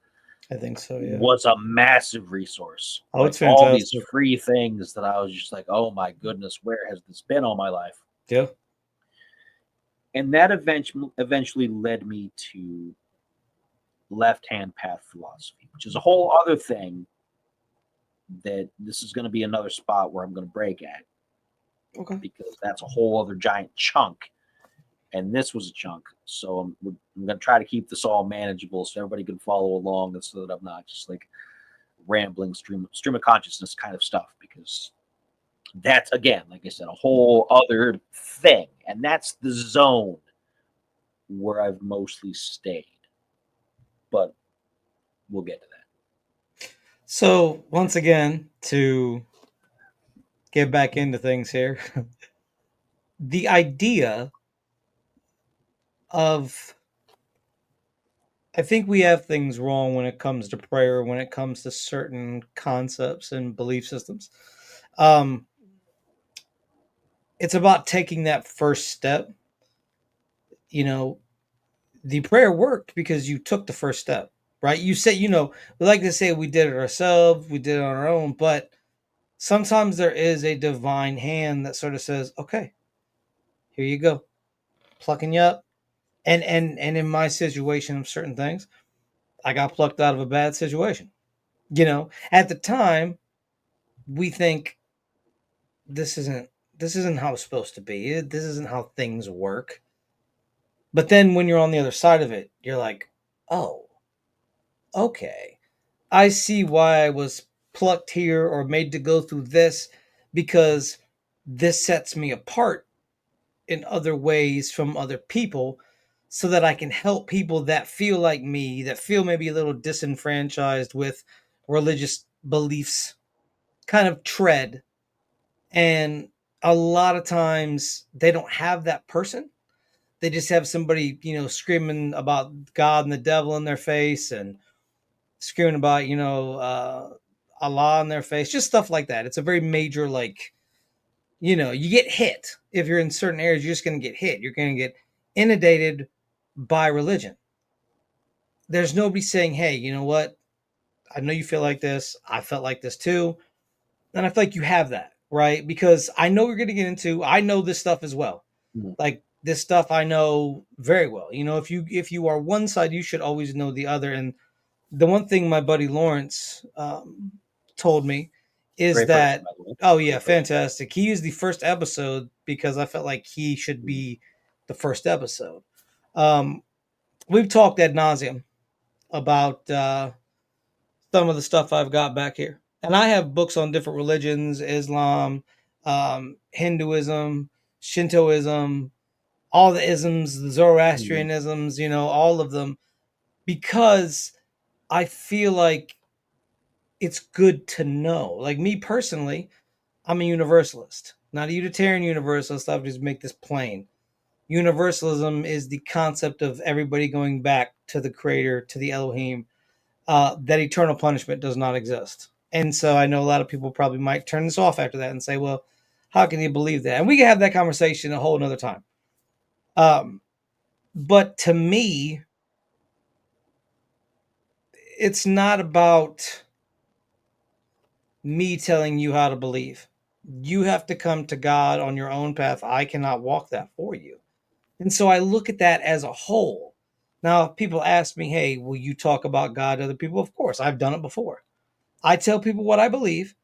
Speaker 1: I think so. Yeah.
Speaker 2: was a massive resource.
Speaker 1: Oh,
Speaker 2: Like
Speaker 1: it's
Speaker 2: all these
Speaker 1: fantastic.
Speaker 2: free things that I was just like, oh my goodness, where has this been all my life?
Speaker 1: Yeah.
Speaker 2: And that eventually led me to left hand path philosophy, which is a whole other thing that this is going to be another spot where I'm going to break at
Speaker 1: Okay.
Speaker 2: because that's a whole other giant chunk. And this was a chunk. So I'm going to try to keep this all manageable so everybody can follow along and so that I'm not just like rambling stream of consciousness kind of stuff because that's again, like I said, a whole other thing. And that's the zone where I've mostly stayed. But we'll get to that.
Speaker 1: So once again, to get back into things here, the idea of I think we have things wrong when it comes to prayer, when it comes to certain concepts and belief systems. Um, it's about taking that first step. You know, the prayer worked because you took the first step, right? You said, we like to say we did it ourselves, we did it on our own, but sometimes there is a divine hand that sort of says, okay, here you go, plucking you up. And in my situation of certain things, I got plucked out of a bad situation. At the time, we think this isn't this isn't how it's supposed to be. This isn't how things work. But then when you're on the other side of it, you're like, oh, okay. I see why I was plucked here or made to go through this because this sets me apart in other ways from other people so that I can help people that feel like me, that feel maybe a little disenfranchised with religious beliefs, kind of tread. And a lot of times they don't have that person. They just have somebody, screaming about God and the devil in their face and screaming about, Allah in their face, just stuff like that. It's a very major, like, you get hit. If you're in certain areas, you're just going to get hit. You're going to get inundated by religion. There's nobody saying, hey, you know what? I know you feel like this. I felt like this too. And I feel like you have that, right? Because I know we're going to get into, I know this stuff as well.
Speaker 2: Mhm.
Speaker 1: Like this stuff I know very well. If you are one side, you should always know the other. And the one thing my buddy Lawrence told me is
Speaker 2: Great person,
Speaker 1: that,
Speaker 2: by the way.
Speaker 1: oh yeah,
Speaker 2: Great person.
Speaker 1: fantastic. He used the first episode because I felt like he should
Speaker 2: Mhm.
Speaker 1: be the first episode. Um, we've talked ad nauseum about some of the stuff I've got back here, and I have books on different religions: Islam, Hinduism, Shintoism, all the isms, the
Speaker 2: Mhm.
Speaker 1: Zoroastrianisms, all of them, because I feel like it's good to know. Like me personally, I'm a universalist, not a Unitarian universalist. I'll just make this plain. Universalism is the concept of everybody going back to the creator, to the Elohim, that eternal punishment does not exist. And so I know a lot of people probably might turn this off after that and say, well, how can you believe that? And we can have that conversation a whole another time. Um, but to me, it's not about me telling you how to believe. You have to come to God on your own path. I cannot walk that for you. And so I look at that as a whole. Now, if people ask me, hey, will you talk about God to other people? Of course, I've done it before. I tell people what I believe,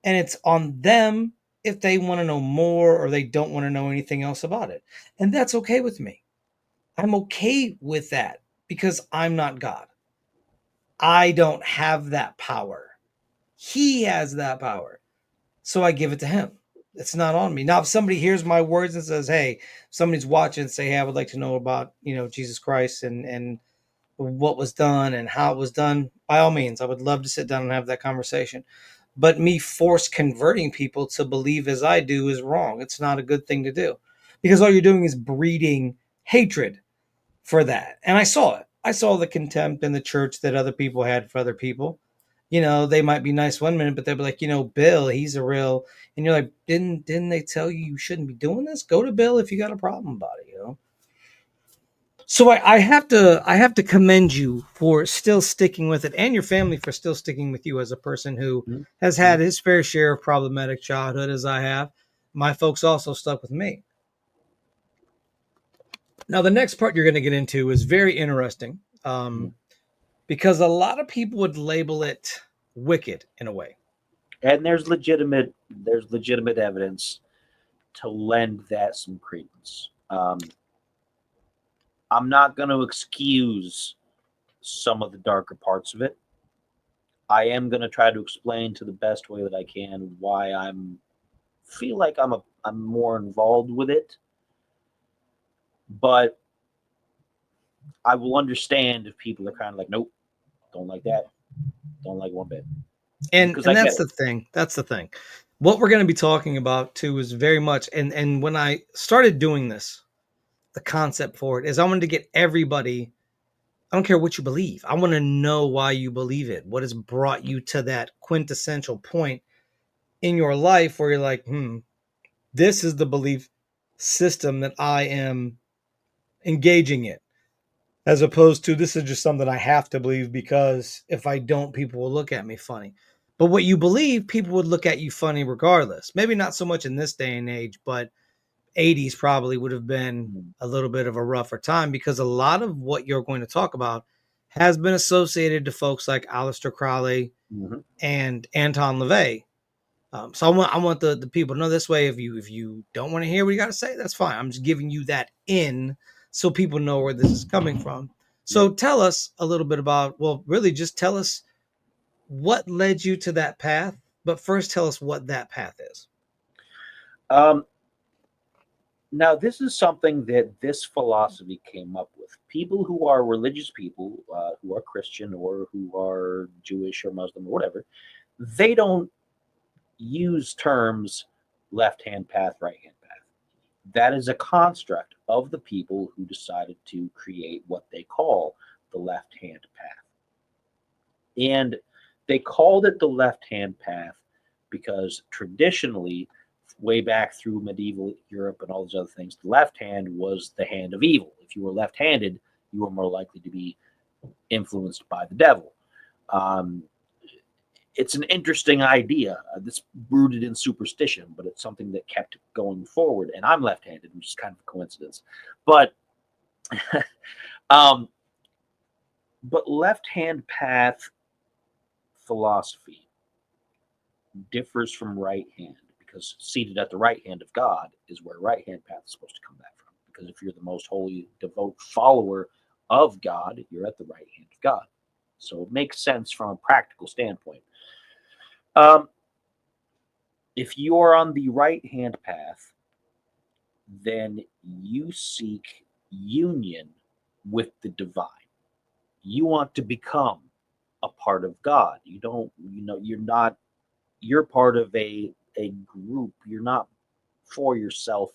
Speaker 1: and it's on them if they want to know more or they don't want to know anything else about it. And that's okay with me. I'm okay with that because I'm not God. I don't have that power. He has that power. So I give it to him. It's not on me. Now, if somebody hears my words and says, "Hey," somebody's watching and say, "Hey, I would like to know about Jesus Christ and what was done and how it was done," by all means, I would love to sit down and have that conversation. But me force converting people to believe as I do is wrong. It's not a good thing to do because all you're doing is breeding hatred for that. And I saw it. I saw the contempt in the church that other people had for other people. They might be nice one minute, but they'll be like, Bill, he's a real, and you're like, didn't they tell you shouldn't be doing this? Go to Bill if you got a problem about it. So I have to commend you for still sticking with it, and your family for still sticking with you as a person who
Speaker 2: Mhm.
Speaker 1: has
Speaker 2: Mhm.
Speaker 1: had his fair share of problematic childhood, as I have. My folks also stuck with me. Now, the next part you're going to get into is very interesting,
Speaker 2: Mhm.
Speaker 1: because a lot of people would label it wicked in a way.
Speaker 2: And there's legitimate evidence to lend that some credence. I'm not going to excuse some of the darker parts of it. I am going to try to explain to the best way that I can why I'm feel like I'm more involved with it, but I will understand if people are kind of like, nope, don't like that, don't like one bit,
Speaker 1: And
Speaker 2: because
Speaker 1: and
Speaker 2: I get
Speaker 1: that's
Speaker 2: it.
Speaker 1: the thing. That's the thing. What we're going to be talking about too is very much, and when I started doing this, the concept for it is I wanted to get everybody. I don't care what you believe. I want to know why you believe it. What has brought you to that quintessential point in your life where you're like, this is the belief system that I am engaging in, as opposed to this is just something I have to believe because if I don't, people will look at me funny. But what you believe, people would look at you funny regardless. Maybe not so much in this day and age, but 80s probably would have been
Speaker 2: Mm.
Speaker 1: a little bit of a rougher time because a lot of what you're going to talk about has been associated to folks like Aleister Crowley
Speaker 2: Mhm.
Speaker 1: and Anton LaVey. So I want the people to know this way. If you don't want to hear what you got to say, that's fine. I'm just giving you that in so people know where this is coming from.
Speaker 2: Yep.
Speaker 1: So tell us a little bit about. Well, really, just tell us what led you to that path. But first, tell us what that path is.
Speaker 2: Um, Now, this is something that this philosophy came up with. People who are religious people, who are Christian or who are Jewish or Muslim or whatever, they don't use terms left hand path, right hand path. That is a construct of the people who decided to create what they call the left hand path. And they called it the left hand path because traditionally, way back through medieval Europe and all those other things, the left hand was the hand of evil. If you were left handed, you were more likely to be influenced by the devil. Um, it's an interesting idea that's rooted in superstition, but it's something that kept going forward. And I'm left handed, which is kind of a coincidence. But um, but left hand path philosophy differs from right hand because seated at the right hand of God is where right hand path is supposed to come back from. Because if you're the most holy, devout follower of God, you're at the right hand of God. So it makes sense from a practical standpoint. Um, if you are on the right hand path, then you seek union with the divine. You want to become a part of God. You don't, you're not, you're part of a group. You're not for yourself.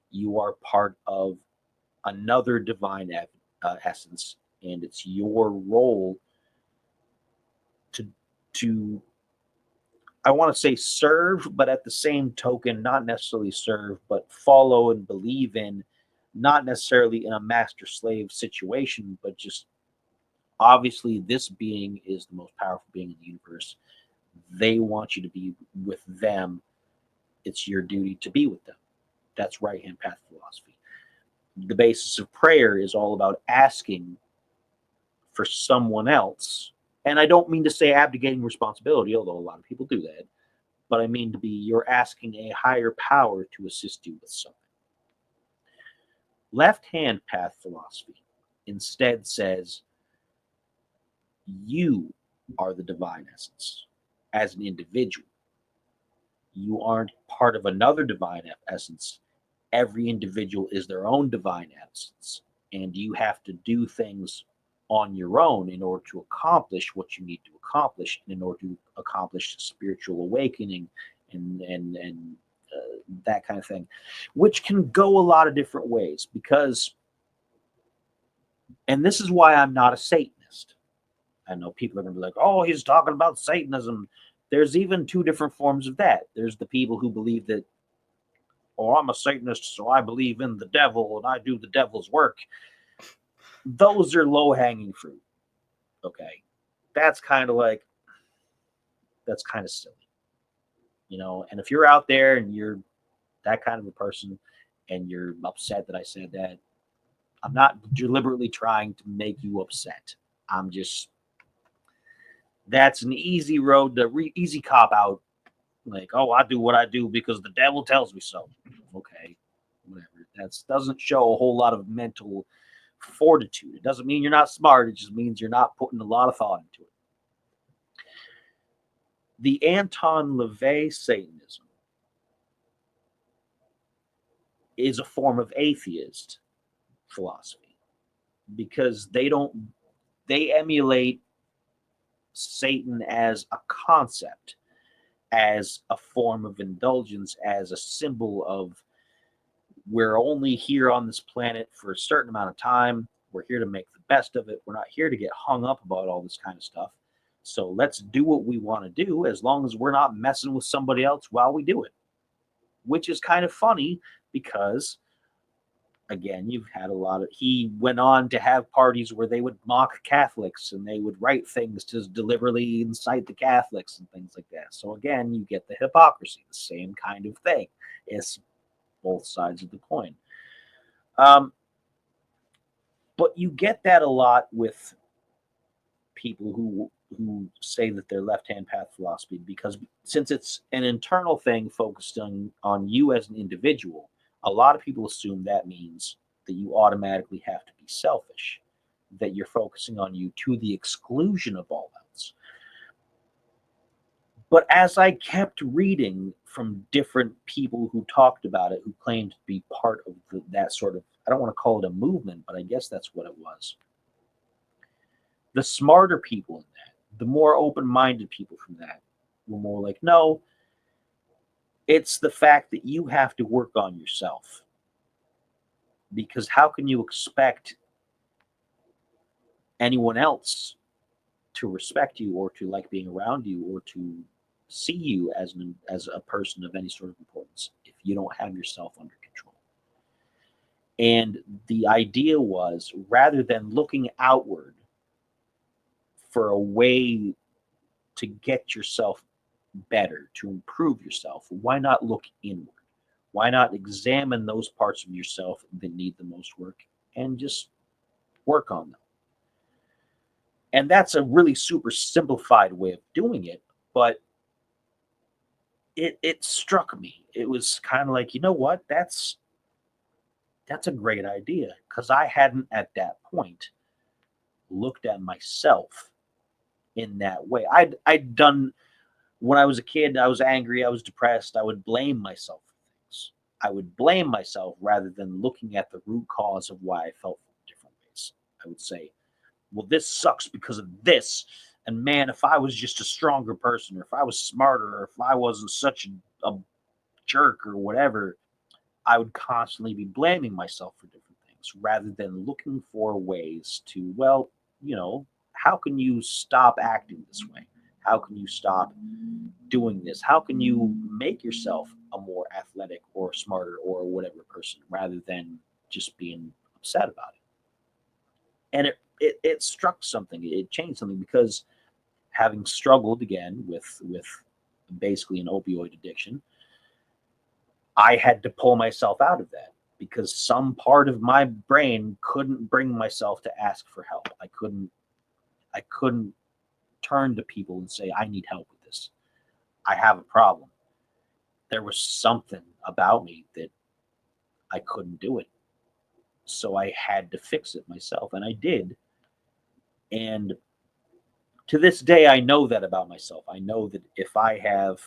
Speaker 2: You are part of another divine essence, and it's your role to to I want to say serve, but at the same token, not necessarily serve, but follow and believe in, not necessarily in a master slave situation, but just obviously this being is the most powerful being in the universe. They want you to be with them. It's your duty to be with them. That's right hand path philosophy. The basis of prayer is all about asking for someone else. And I don't mean to say abdicating responsibility, although a lot of people do that, but I mean to be you're asking a higher power to assist you with something. Left hand path philosophy instead says you are the divine essence as an individual. You aren't part of another divine essence. Every individual is their own divine essence, and you have to do things on your own in order to accomplish what you need to accomplish, in order to accomplish spiritual awakening and that kind of thing, which can go a lot of different ways. Because, and this is why I'm not a Satanist. I know people are going to be like, "Oh, he's talking about Satanism." There's even two different forms of that. There's the people who believe that, "Oh, I'm a Satanist, so I believe in the devil and I do the devil's work." Those are low hanging fruit. Okay. That's kind of like, that's kind of silly, you know? And if you're out there and you're that kind of a person and you're upset that I said that, I'm not deliberately trying to make you upset. I'm just, that's an easy road to easy cop out. Like, oh, I do what I do because the devil tells me so. Okay, whatever. That doesn't show a whole lot of mental fortitude. It doesn't mean you're not smart. It just means you're not putting a lot of thought into it. The Anton LaVey Satanism is a form of atheist philosophy because they emulate Satan as a concept, as a form of indulgence, as a symbol of, we're only here on this planet for a certain amount of time. We're here to make the best of it. We're not here to get hung up about all this kind of stuff. So let's do what we want to do as long as we're not messing with somebody else while we do it. Which is kind of funny because, again, you've had a lot of, he went on to have parties where they would mock Catholics and they would write things to deliberately incite the Catholics and things like that. So again, you get the hypocrisy, the same kind of thing. It's both sides of the coin. Um, but you get that a lot with people who say that they're left-hand path philosophy, because since it's an internal thing focused on you as an individual, a lot of people assume that means that you automatically have to be selfish, that you're focusing on you to the exclusion of all else. But as I kept reading from different people who talked about it, who claimed to be part of that sort of, I don't want to call it a movement, but I guess that's what it was. The smarter people in that, the more open minded people from that, were more like, no, it's the fact that you have to work on yourself. Because how can you expect anyone else to respect you or to like being around you or to see you as a person of any sort of importance if you don't have yourself under control? And the idea was, rather than looking outward for a way to get yourself better, to improve yourself, why not look inward? Why not examine those parts of yourself that need the most work and just work on them? And that's a really super simplified way of doing it, but it struck me. It was kind of like, you know what? That's a great idea, because I hadn't at that point looked at myself in that way. I'd done, when I was a kid, I was angry, I was depressed, I would blame myself for things. I would blame myself rather than looking at the root cause of why I felt different ways. I would say, well, this sucks because of this. And man, if I was just a stronger person, or if I was smarter, or if I wasn't such a jerk or whatever, I would constantly be blaming myself for different things rather than looking for ways to, well, how can you stop acting this way? How can you stop doing this? How can you make yourself a more athletic or smarter or whatever person rather than just being upset about it? And it struck something. It changed something, because having struggled again with basically an opioid addiction, I had to pull myself out of that because some part of my brain couldn't bring myself to ask for help. I couldn't turn to people and say, I need help with this. I have a problem. There was something about me that I couldn't do it. So I had to fix it myself, and I did. And to this day, I know that about myself. I know that if I have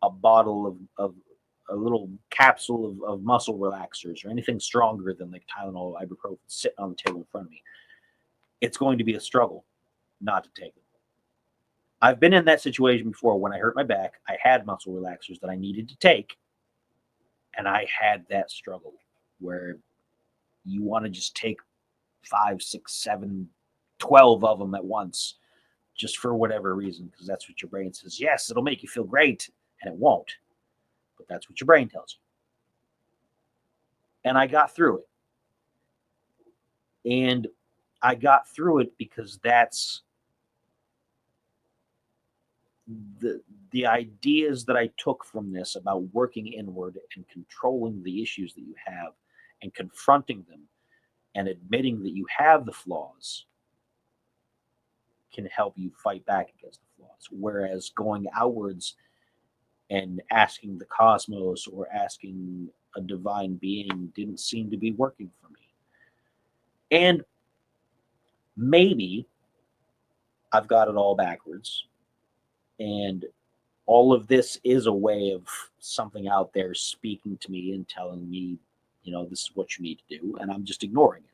Speaker 2: a bottle of a little capsule of muscle relaxers or anything stronger than like Tylenol or ibuprofen sitting on the table in front of me, it's going to be a struggle not to take it. I've been in that situation before. When I hurt my back, I had muscle relaxers that I needed to take, and I had that struggle where you want to just take 5, 6, 7, 12 of them at once, just for whatever reason, because that's what your brain says. Yes, it'll make you feel great, and it won't, but that's what your brain tells you. And I got through it. And I got through it because that's the the ideas that I took from this about working inward and controlling the issues that you have and confronting them and admitting that you have the flaws can help you fight back against the flaws. Whereas going outwards and asking the cosmos or asking a divine being didn't seem to be working for me. And maybe I've got it all backwards. And all of this is a way of something out there speaking to me and telling me, this is what you need to do. And I'm just ignoring it.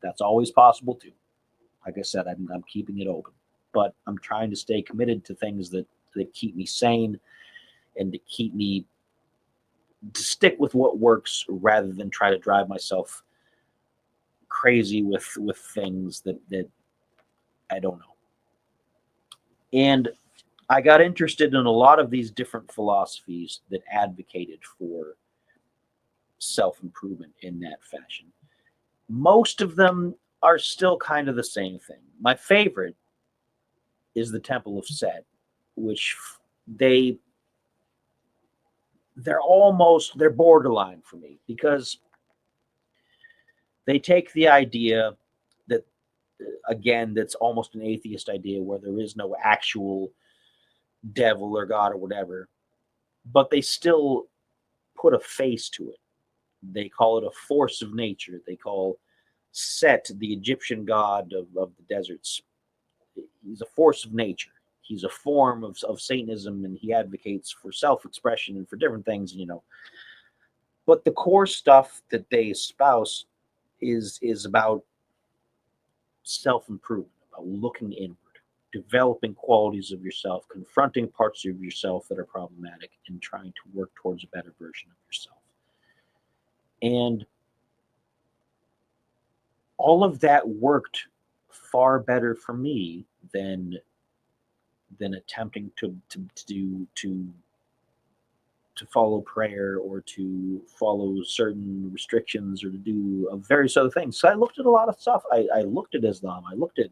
Speaker 2: That's always possible too. Like I said, I'm keeping it open, but I'm trying to stay committed to things that keep me sane and to keep me to stick with what works rather than try to drive myself crazy with things that I don't know. And I got interested in a lot of these different philosophies that advocated for self improvement in that fashion. Most of them are still kind of the same thing. My favorite is the Temple of Set, which they they're borderline for me because they take the idea that again that's almost an atheist idea where there is no actual devil or god or whatever, but they still put a face to it. They call it a force of nature. They call Set, the Egyptian god of the deserts, he's a force of nature. He's a form of Satanism, and he advocates for self-expression and for different things. But the core stuff that they espouse is about self-improvement, about looking inward, developing qualities of yourself, confronting parts of yourself that are problematic, and trying to work towards a better version of yourself. And all of that worked far better for me than attempting to follow prayer or to follow certain restrictions or to do various other things. So I looked at a lot of stuff. I looked at Islam. I looked at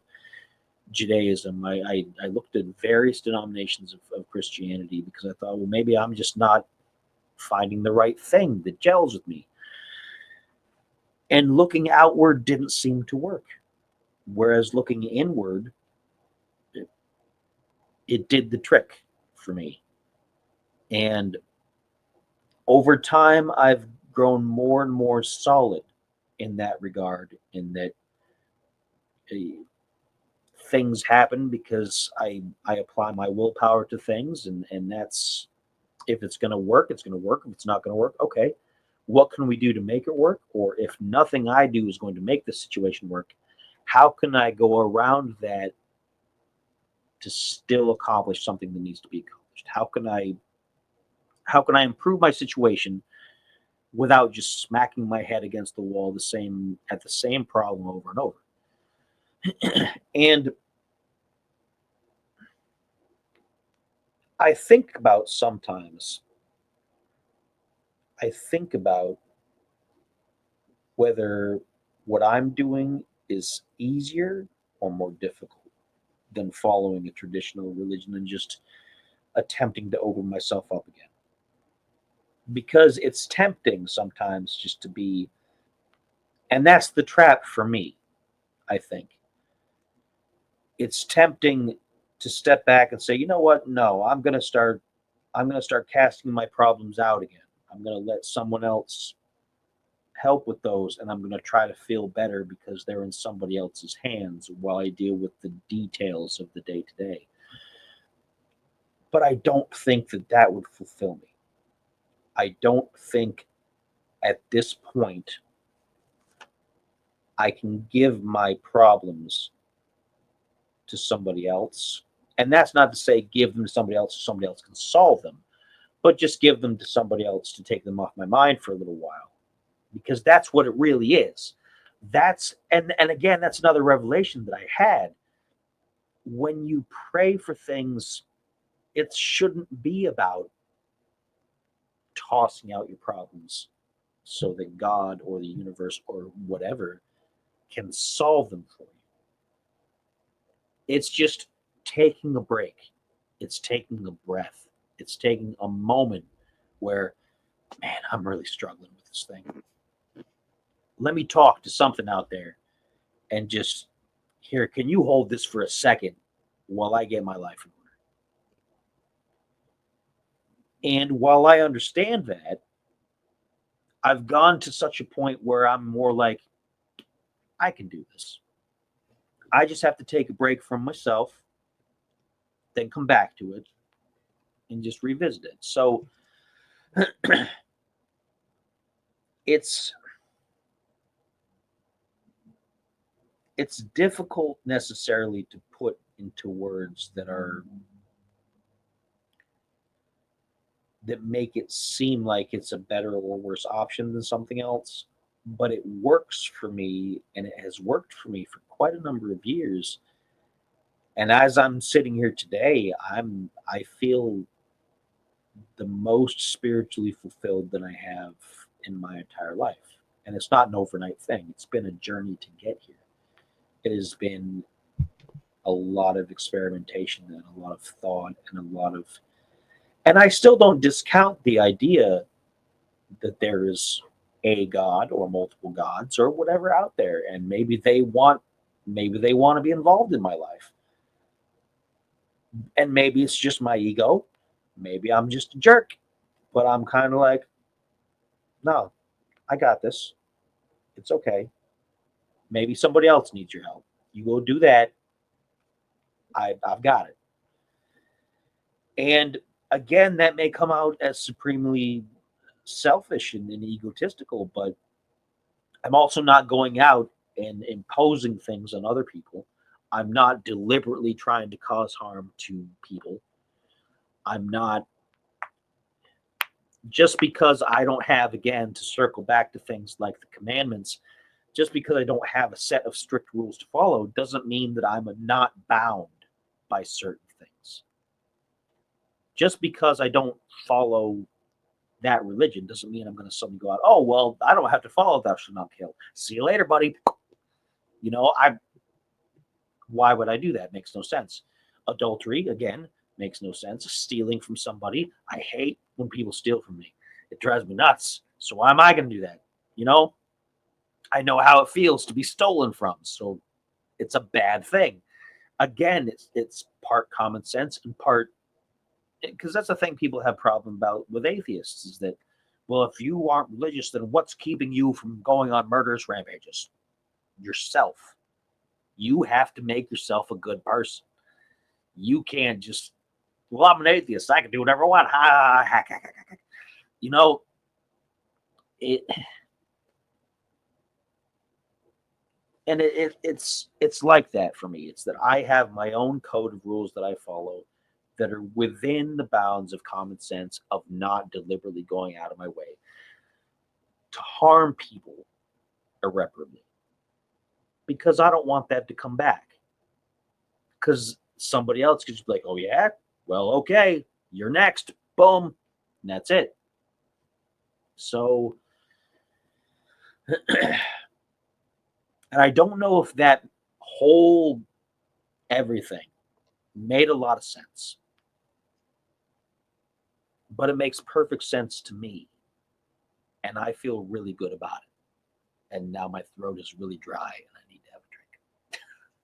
Speaker 2: Judaism. I looked at various denominations of Christianity because I thought, well, maybe I'm just not finding the right thing that gels with me. And looking outward didn't seem to work. Whereas looking inward, it did the trick for me. And over time, I've grown more and more solid in that regard, in that uh, things happen because I apply my willpower to things, and that's if it's going to work, it's going to work. If it's not going to work, okay, what can we do to make it work? Or if nothing I do is going to make the situation work, how can I go around that to still accomplish something that needs to be accomplished? How can I improve my situation without just smacking my head against the wall the same problem over and over? And I think about sometimes I think about whether what I'm doing is easier or more difficult than following a traditional religion and just attempting to open myself up again. Because it's tempting sometimes just to be, and that's the trap for me, I think. It's tempting to step back and say, you know what? No, I'm going to start casting my problems out again. I'm going to let someone else help with those, and I'm going to try to feel better because they're in somebody else's hands while I deal with the details of the day to day. But I don't think that that would fulfill me. I don't think at this point I can give my problems to somebody else. And that's not to say give them to somebody else so somebody else can solve them, but just give them to somebody else to take them off my mind for a little while. Because that's what it really is. And again, that's another revelation that I had. When you pray for things, it shouldn't be about tossing out your problems so that God or the universe or whatever can solve them for you. It's just taking a break. It's taking a breath. It's taking a moment where, man, I'm really struggling with this thing. Let me talk to something out there and just here, can you hold this for a second while I get my life in order? And while I understand that, I've gone to such a point where I'm more like, I can do this. I just have to take a break from myself, then come back to it and just revisit it. So it's it's difficult necessarily to put into words that make it seem like it's a better or worse option than something else, but it works for me and it has worked for me for quite a number of years. And as I'm sitting here today, I feel the most spiritually fulfilled that I have in my entire life. And it's not an overnight thing. It's been a journey to get here. It has been a lot of experimentation and a lot of thought and a lot of, and I still don't discount the idea that there is a god or multiple gods or whatever out there, and maybe they want to be involved in my life, and maybe it's just my ego, maybe I'm just a jerk, but I'm kind of like, no, I got this, it's okay. Maybe somebody else needs your help, you go do that. I've got it. And again, that may come out as supremely selfish and egotistical, but I'm also not going out and imposing things on other people. I'm not deliberately trying to cause harm to people. I'm not, just because I don't have, again, to circle back to things like the commandments, just because I don't have a set of strict rules to follow doesn't mean that I'm not bound by certain things. Just because I don't follow that religion doesn't mean I'm going to suddenly go out, oh, well, I don't have to follow thou shalt not kill. See you later, buddy. I Why would I do that? Makes no sense. Adultery, again, makes no sense. Stealing from somebody, I hate when people steal from me. It drives me nuts. So why am I going to do that? You know, I know how it feels to be stolen from. So it's a bad thing. Again, it's part common sense and part, because that's the thing people have problem about with atheists is that, well, if you aren't religious, then what's keeping you from going on murderous rampages? Yourself. You have to make yourself a good person. You can't just, well, I'm an atheist. I can do whatever I want. Ha, ha, ha, ha, ha. You know, it, it's like that for me. It's that I have my own code of rules that I follow that are within the bounds of common sense of not deliberately going out of my way to harm people irreparably because I don't want that to come back. Because somebody else could just be like, oh, yeah, well, okay, you're next. Boom. And that's it. So, and I don't know if that whole everything made a lot of sense, but it makes perfect sense to me. And I feel really good about it. And now my throat is really dry and I need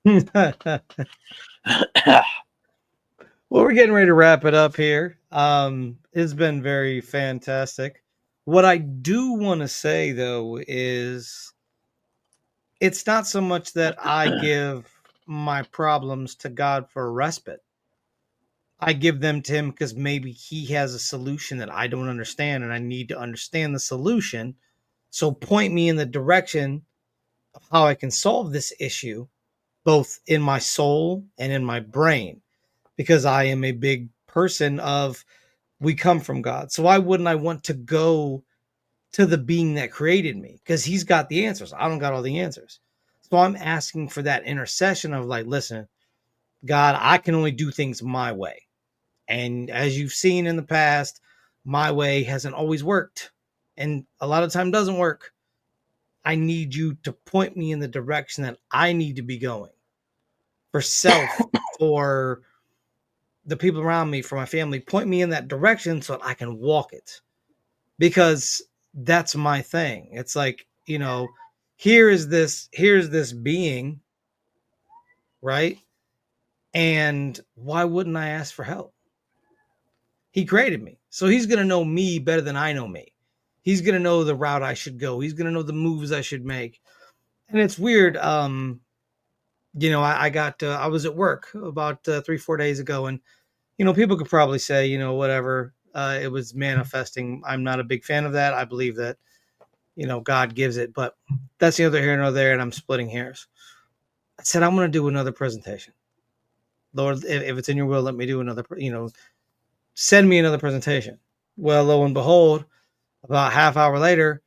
Speaker 1: Well,
Speaker 2: to have a drink.
Speaker 1: we're getting ready to wrap it up here. It's been very fantastic. What I do want to say though is it's not so much that I give my problems to God for respite. I give them to him because maybe he has a solution that I don't understand and I need to understand the solution. So point me in the direction of how I can solve this issue, both in my soul and in my brain, because I am a big person of we come from God. So why wouldn't I want to go to the being that created me? Because he's got the answers. I don't got all the answers. So I'm asking for that intercession of like, listen, God, I can only do things my way. And as you've seen in the past, my way hasn't always worked. And a lot of time doesn't work. I need you to point me in the direction that I need to be going for self, for the people around me, for my family. Point me in that direction so that I can walk it because that's my thing. It's like, here's this being, right? And why wouldn't I ask for help? He created me. So he's going to know me better than I know me. He's going to know the route I should go. He's going to know the moves I should make. And it's weird. I was at work about 3, 4 days ago, and people could probably say, whatever. It was manifesting. I'm not a big fan of that. I believe that God gives it, but that's neither here nor there, and I'm splitting hairs. I said I'm going to do another presentation. Lord, if it's in your will, let me do another. Send me another presentation. Well, lo and behold, about half hour later,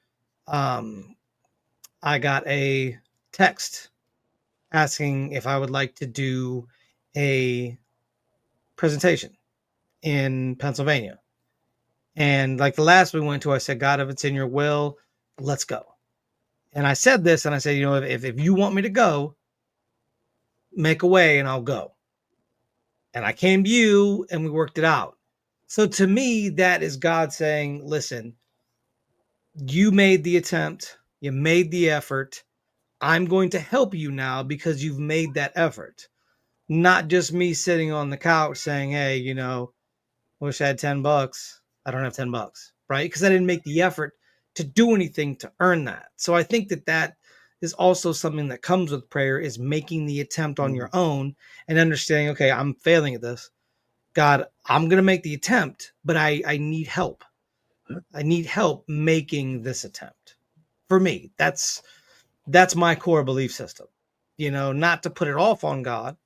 Speaker 1: um, I got a text asking if I would like to do a presentation in Pennsylvania. And like the last we went to, I said, God, if it's in your will, let's go. And I said this, and I said, if you want me to go, make a way and I'll go. And I came to you and we worked it out. So to me, that is God saying, listen, you made the attempt, you made the effort. I'm going to help you now because you've made that effort. Not just me sitting on the couch saying, hey, wish I had $10. I don't have $10, right? Because I didn't make the effort to do anything to earn that. So I think that is also something that comes with prayer is making the attempt on your own and understanding, okay, I'm failing at this. God, I'm going to make the attempt, but I need help. I need help making this attempt. For me, that's my core belief system. Not to put it off on God,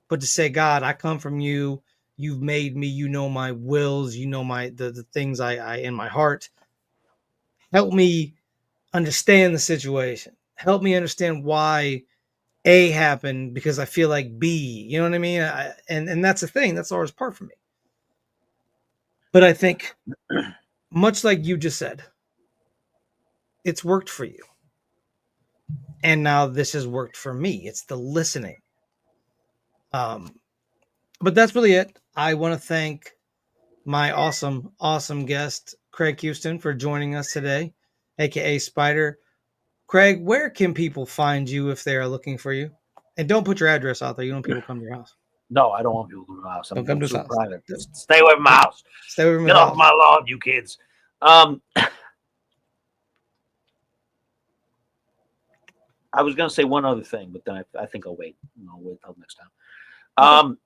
Speaker 1: but to say, God, I come from you. You've made me. You know my wills. You know the things I in my heart. Help me understand the situation. Help me understand why A happened because I feel like B. You know what I mean? And that's the thing. That's always part for me. But I think, much like you just said, it's worked for you. And now this has worked for me. It's the listening. Um, but that's really it. I want to thank my awesome, awesome guest, Craig Houston, for joining us today, aka Spider. Craig, where can people find you if they are looking for you? And don't put your address out there. You don't want people to come to your house.
Speaker 2: No, I don't want people to come to my house.
Speaker 1: Don't
Speaker 2: I'm
Speaker 1: come to his
Speaker 2: super
Speaker 1: house.
Speaker 2: private. Stay away from my house.
Speaker 1: Stay away from his
Speaker 2: Get off
Speaker 1: house.
Speaker 2: my lawn, you kids. Um, I was gonna say one other thing, but then I think I'll wait. I'll wait till next time.
Speaker 1: Okay.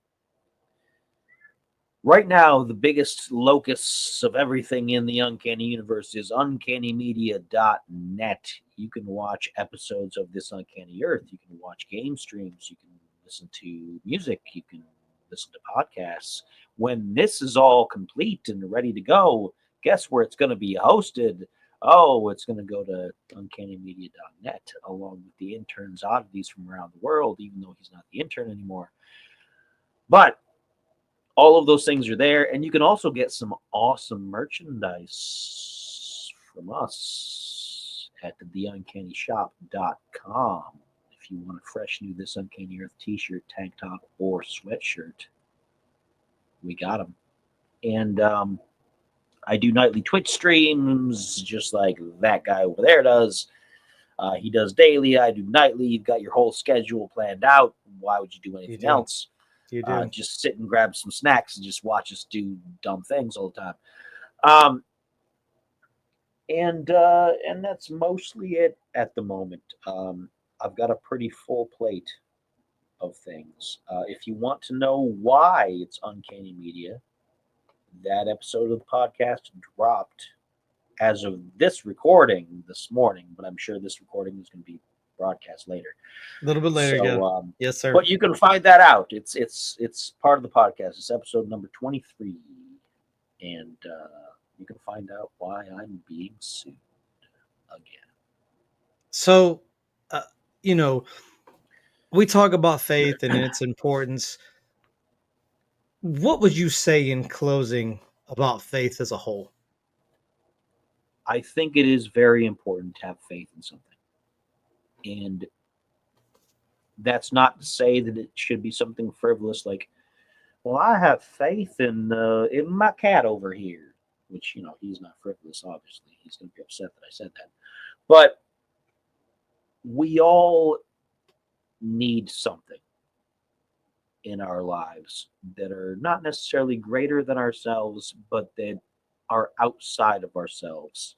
Speaker 2: Right now, the biggest locus of everything in the Uncanny universe is uncannymedia.net. You can watch episodes of This Uncanny Earth. You can watch game streams. You can listen to music. You can listen to podcasts. When this is all complete and ready to go, guess where it's going to be hosted? Oh, it's going to go to uncannymedia.net along with the intern's oddities from around the world, even though he's not the intern anymore. But all of those things are there, and you can also get some awesome merchandise from us at theuncannyshop.com. If you want a fresh new This Uncanny Earth t-shirt, tank top, or sweatshirt, we got them. And I do nightly Twitch streams, just like that guy over there does. He does daily. I do nightly. You've got your whole schedule planned out. Why would you do
Speaker 1: You
Speaker 2: anything
Speaker 1: do.
Speaker 2: else?
Speaker 1: You do.
Speaker 2: Just sit and grab some snacks and just watch us do dumb things all the time. Um, and that's mostly it at the moment. I've got a pretty full plate of things. If you want to know why it's Uncanny Media, that episode of the podcast dropped as of this recording this morning, but I'm sure this recording is going to be broadcast later.
Speaker 1: A little bit later, yeah.
Speaker 2: So,
Speaker 1: Yes, sir.
Speaker 2: but you can find that out. It's part of the podcast. It's episode number 23, and you can find out why I'm being sued again.
Speaker 1: So, uh, you know, we talk about faith and its importance. What would you say in closing about faith as a whole?
Speaker 2: I think it is very important to have faith in something, and that's not to say that it should be something frivolous like, well, I have faith in my cat over here, which he's not frivolous. Obviously, he's going to be upset that I said that. But we all need something in our lives that are not necessarily greater than ourselves, but that are outside of ourselves,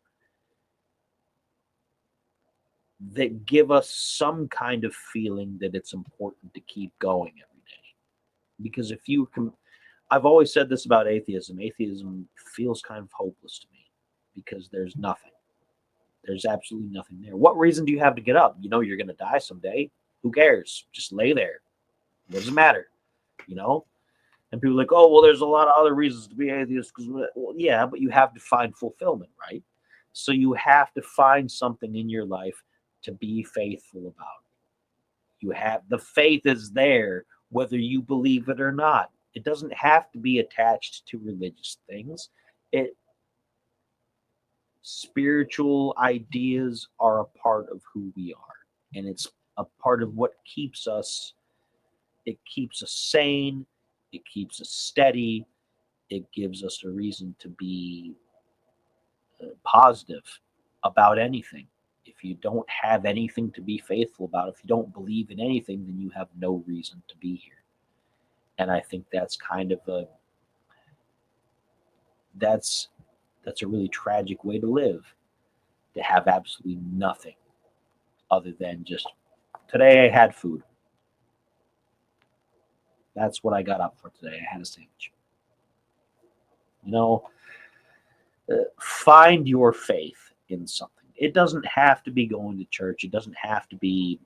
Speaker 2: that give us some kind of feeling that it's important to keep going every day. Because if you can, I've always said this about atheism. Atheism feels kind of hopeless to me because there's nothing. There's absolutely nothing there. What reason do you have to get up? You know you're going to die someday. Who cares? Just lay there. What does it matter? You know? And people are like, oh, well, there's a lot of other reasons to be atheist. Well, yeah, but you have to find fulfillment, right? So you have to find something in your life to be faithful about. You have the faith is there, whether you believe it or not. It doesn't have to be attached to religious things. It Spiritual ideas are a part of who we are, and it's a part of what keeps us. It keeps us sane. It keeps us steady. It gives us a reason to be positive about anything. If you don't have anything to be faithful about, if you don't believe in anything, then you have no reason to be here. And I think that's kind of a that's that's a really tragic way to live, to have absolutely nothing other than just today I had food. That's what I got up for today. I had a sandwich. You know, find your faith in something. It doesn't have to be going to church. It doesn't have to be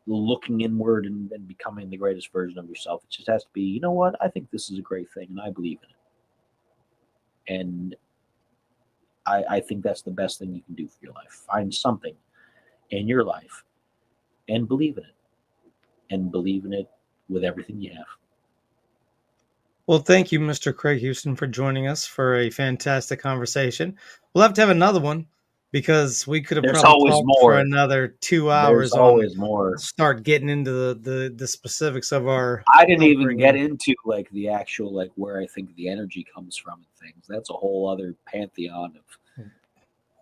Speaker 2: looking inward and becoming the greatest version of yourself. It just has to be, you know what? I think this is a great thing and I believe in it. And I think that's the best thing you can do for your life. Find something in your life and believe in it. And believe in it with everything you have.
Speaker 1: Well, thank you, Mr. Craig Houston, for joining us for a fantastic conversation. We'll have to have another one because we could have
Speaker 2: There's
Speaker 1: probably
Speaker 2: always
Speaker 1: talked for
Speaker 2: more.
Speaker 1: another 2 hours
Speaker 2: There's
Speaker 1: on
Speaker 2: always more.
Speaker 1: start getting into the specifics of our
Speaker 2: I didn't even get
Speaker 1: upbringing.
Speaker 2: into like the actual like where I think the energy comes from and things. That's a whole other pantheon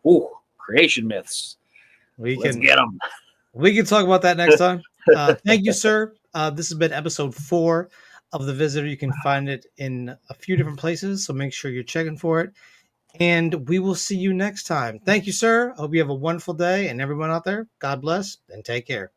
Speaker 2: of creation myths.
Speaker 1: We
Speaker 2: Let's
Speaker 1: can
Speaker 2: get them.
Speaker 1: we can talk about that next time. Thank you, sir. This has been episode 4 of The Visitor. You can find it in a few different places, so make sure you're checking for it. And we will see you next time. Thank you, sir. Hope you have a wonderful day. And everyone out there, God bless and take care.